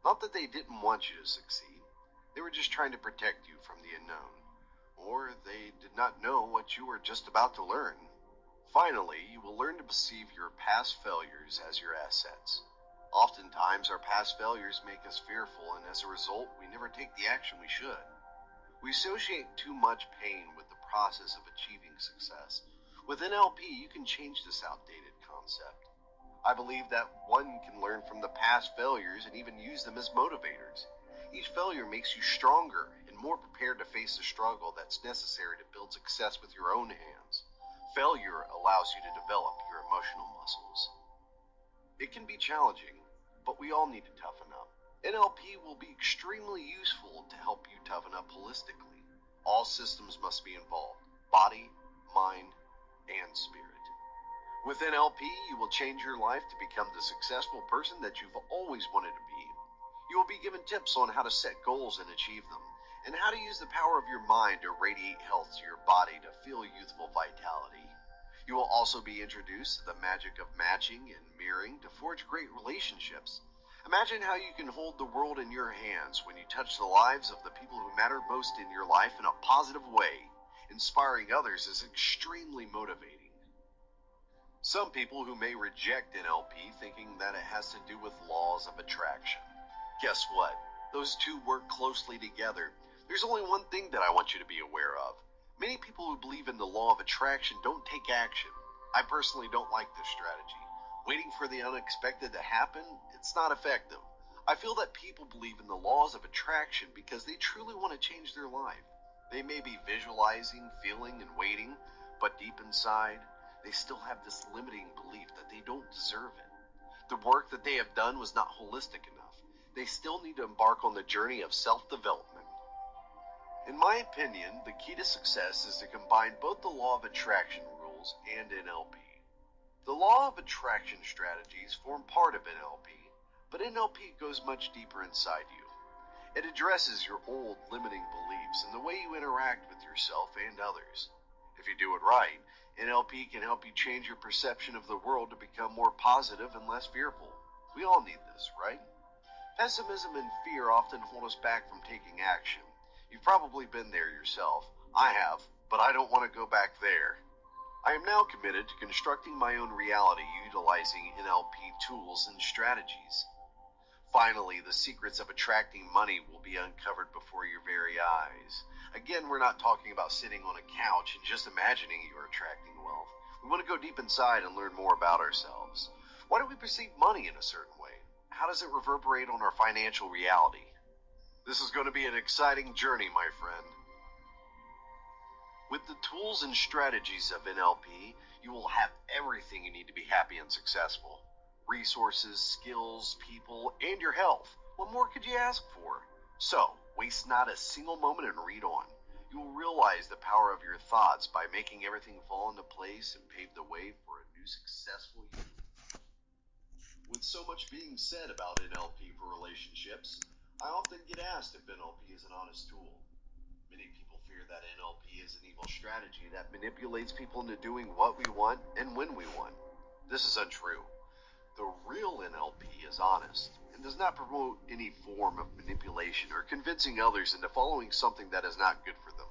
Not that they didn't want you to succeed, they were just trying to protect you from the unknown, or they did not know what you were just about to learn. Finally, you will learn to perceive your past failures as your assets. Oftentimes, our past failures make us fearful, and as a result, we never take the action we should. We associate too much pain with the process of achieving success. With NLP, you can change this outdated concept. I believe that one can learn from the past failures and even use them as motivators. Each failure makes you stronger and more prepared to face the struggle that's necessary to build success with your own hands. Failure allows you to develop your emotional muscles. It can be challenging, but we all need to toughen up. NLP will be extremely useful to help you toughen up holistically. All systems must be involved: body, mind, and spirit. With NLP, you will change your life to become the successful person that you've always wanted to be. You will be given tips on how to set goals and achieve them, and how to use the power of your mind to radiate health to your body to feel youthful vitality. You will also be introduced to the magic of matching and mirroring to forge great relationships. Imagine how you can hold the world in your hands when you touch the lives of the people who matter most in your life in a positive way. Inspiring others is extremely motivating. Some people who may reject NLP thinking that it has to do with laws of attraction. Guess what? Those two work closely together. There's only one thing that I want you to be aware of. Many people who believe in the law of attraction don't take action. I personally don't like this strategy. Waiting for the unexpected to happen, it's not effective. I feel that people believe in the laws of attraction because they truly want to change their life. They may be visualizing, feeling, and waiting, but deep inside, they still have this limiting belief that they don't deserve it. The work that they have done was not holistic enough. They still need to embark on the journey of self-development. In my opinion, the key to success is to combine both the law of attraction rules and NLP. The law of attraction strategies form part of NLP, but NLP goes much deeper inside you. It addresses your old limiting beliefs and the way you interact with yourself and others. If you do it right, NLP can help you change your perception of the world to become more positive and less fearful. We all need this, right? Pessimism and fear often hold us back from taking action. You've probably been there yourself. I have, but I don't want to go back there. I am now committed to constructing my own reality utilizing NLP tools and strategies. Finally, the secrets of attracting money will be uncovered before your very eyes. Again, we're not talking about sitting on a couch and just imagining you are attracting wealth. We want to go deep inside and learn more about ourselves. Why do we perceive money in a certain way? How does it reverberate on our financial reality? This is going to be an exciting journey, my friend. With the tools and strategies of NLP, you will have everything you need to be happy and successful. Resources, skills, people, and your health. What more could you ask for? So, waste not a single moment and read on. You will realize the power of your thoughts by making everything fall into place and pave the way for a new successful you. With so much being said about NLP for relationships, I often get asked if NLP is an honest tool. Many people fear that NLP is an evil strategy that manipulates people into doing what we want and when we want. This is untrue. The real NLP is honest and does not promote any form of manipulation or convincing others into following something that is not good for them.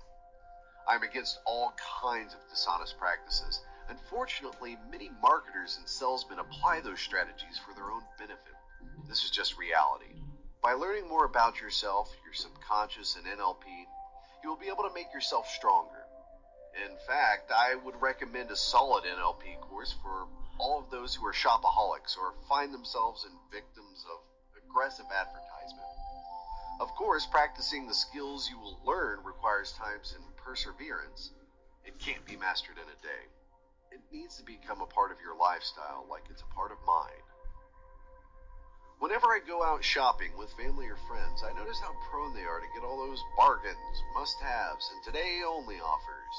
I am against all kinds of dishonest practices. Unfortunately, many marketers and salesmen apply those strategies for their own benefit. This is just reality. By learning more about yourself, your subconscious, and NLP, you will be able to make yourself stronger. In fact, I would recommend a solid NLP course for all of those who are shopaholics or find themselves in victims of aggressive advertisement. Of course, practicing the skills you will learn requires time and perseverance. It can't be mastered in a day. It needs to become a part of your lifestyle like it's a part of mine. Whenever I go out shopping with family or friends, I notice how prone they are to get all those bargains, must-haves, and today-only offers.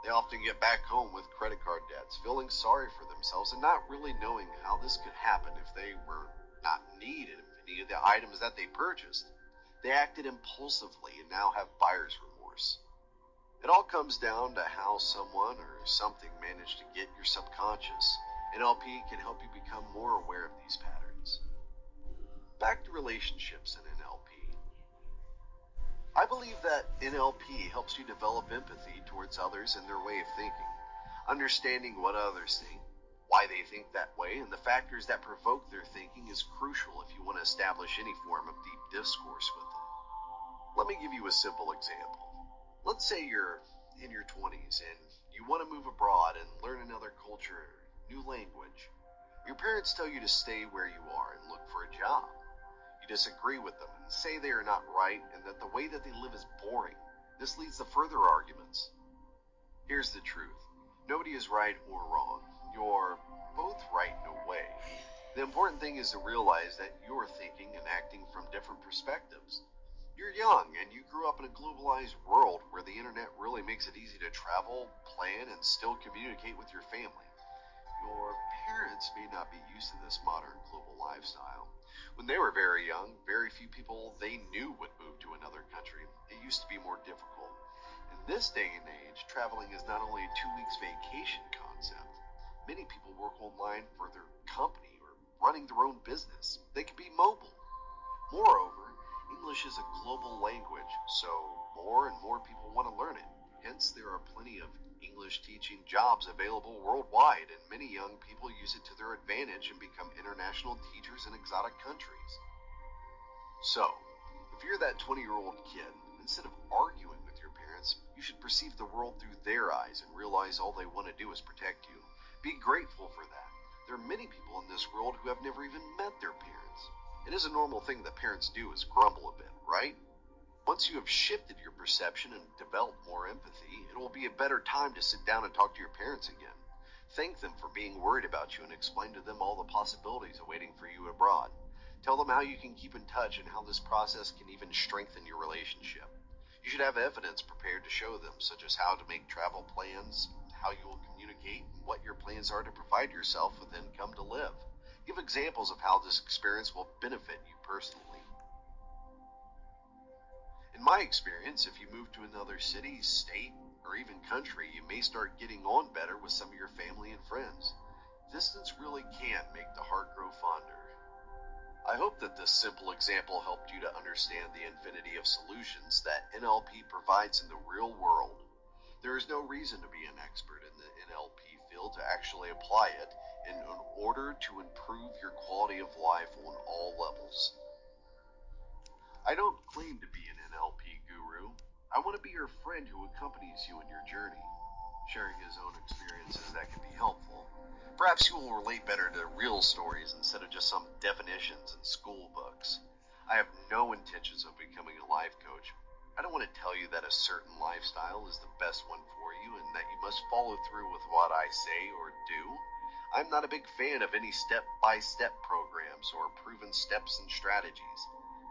They often get back home with credit card debts, feeling sorry for themselves and not really knowing how this could happen if they were not needed any of the items that they purchased. They acted impulsively and now have buyer's remorse. It all comes down to how someone or something managed to get your subconscious. NLP can help you become more aware of these patterns. Back to relationships in NLP. I believe that NLP helps you develop empathy towards others and their way of thinking. Understanding what others think, why they think that way, and the factors that provoke their thinking is crucial if you want to establish any form of deep discourse with them. Let me give you a simple example. Let's say you're in your 20s and you want to move abroad and learn another culture, new language. Your parents tell you to stay where you are and look for a job. You disagree with them and say they are not right and that the way that they live is boring. This leads to further arguments. Here's the truth. Nobody is right or wrong. You're both right in a way. The important thing is to realize that you're thinking and acting from different perspectives. You're young and you grew up in a globalized world where the internet really makes it easy to travel, plan, and still communicate with your family. Your parents may not be used to this modern global lifestyle. When they were very young, very few people they knew would move to another country. It used to be more difficult. In this day and age, traveling is not only a 2 weeks vacation concept. Many people work online for their company or running their own business. They can be mobile. Moreover, English is a global language, so more and more people want to learn it. Hence, there are plenty of English teaching jobs available worldwide, and many young people use it to their advantage and become international teachers in exotic countries. So, if you're that 20-year-old kid, instead of arguing with your parents, you should perceive the world through their eyes and realize all they want to do is protect you. Be grateful for that. There are many people in this world who have never even met their parents. It is a normal thing that parents do is grumble a bit, right? Once you have shifted your perception and developed more empathy, it will be a better time to sit down and talk to your parents again. Thank them for being worried about you and explain to them all the possibilities awaiting for you abroad. Tell them how you can keep in touch and how this process can even strengthen your relationship. You should have evidence prepared to show them, such as how to make travel plans, how you will communicate, and what your plans are to provide yourself with income to live. Give examples of how this experience will benefit you personally. In my experience, if you move to another city, state, or even country, you may start getting on better with some of your family and friends. Distance really can make the heart grow fonder. I hope that this simple example helped you to understand the infinity of solutions that NLP provides in the real world. There is no reason to be an expert in the NLP field to actually apply it in order to improve your quality of life on all levels. I don't claim to be an NLP guru. I want to be your friend who accompanies you in your journey, sharing his own experiences that can be helpful. Perhaps you will relate better to real stories instead of just some definitions in school books. I have no intentions of becoming a life coach. I don't want to tell you that a certain lifestyle is the best one for you and that you must follow through with what I say or do. I'm not a big fan of any step-by-step programs or proven steps and strategies.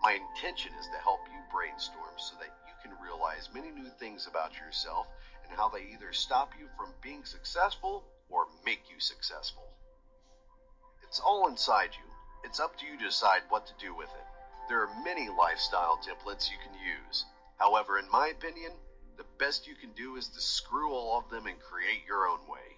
My intention is to help you brainstorm so that you can realize many new things about yourself and how they either stop you from being successful or make you successful. It's all inside you. It's up to you to decide what to do with it. There are many lifestyle templates you can use. However, in my opinion, the best you can do is to screw all of them and create your own way.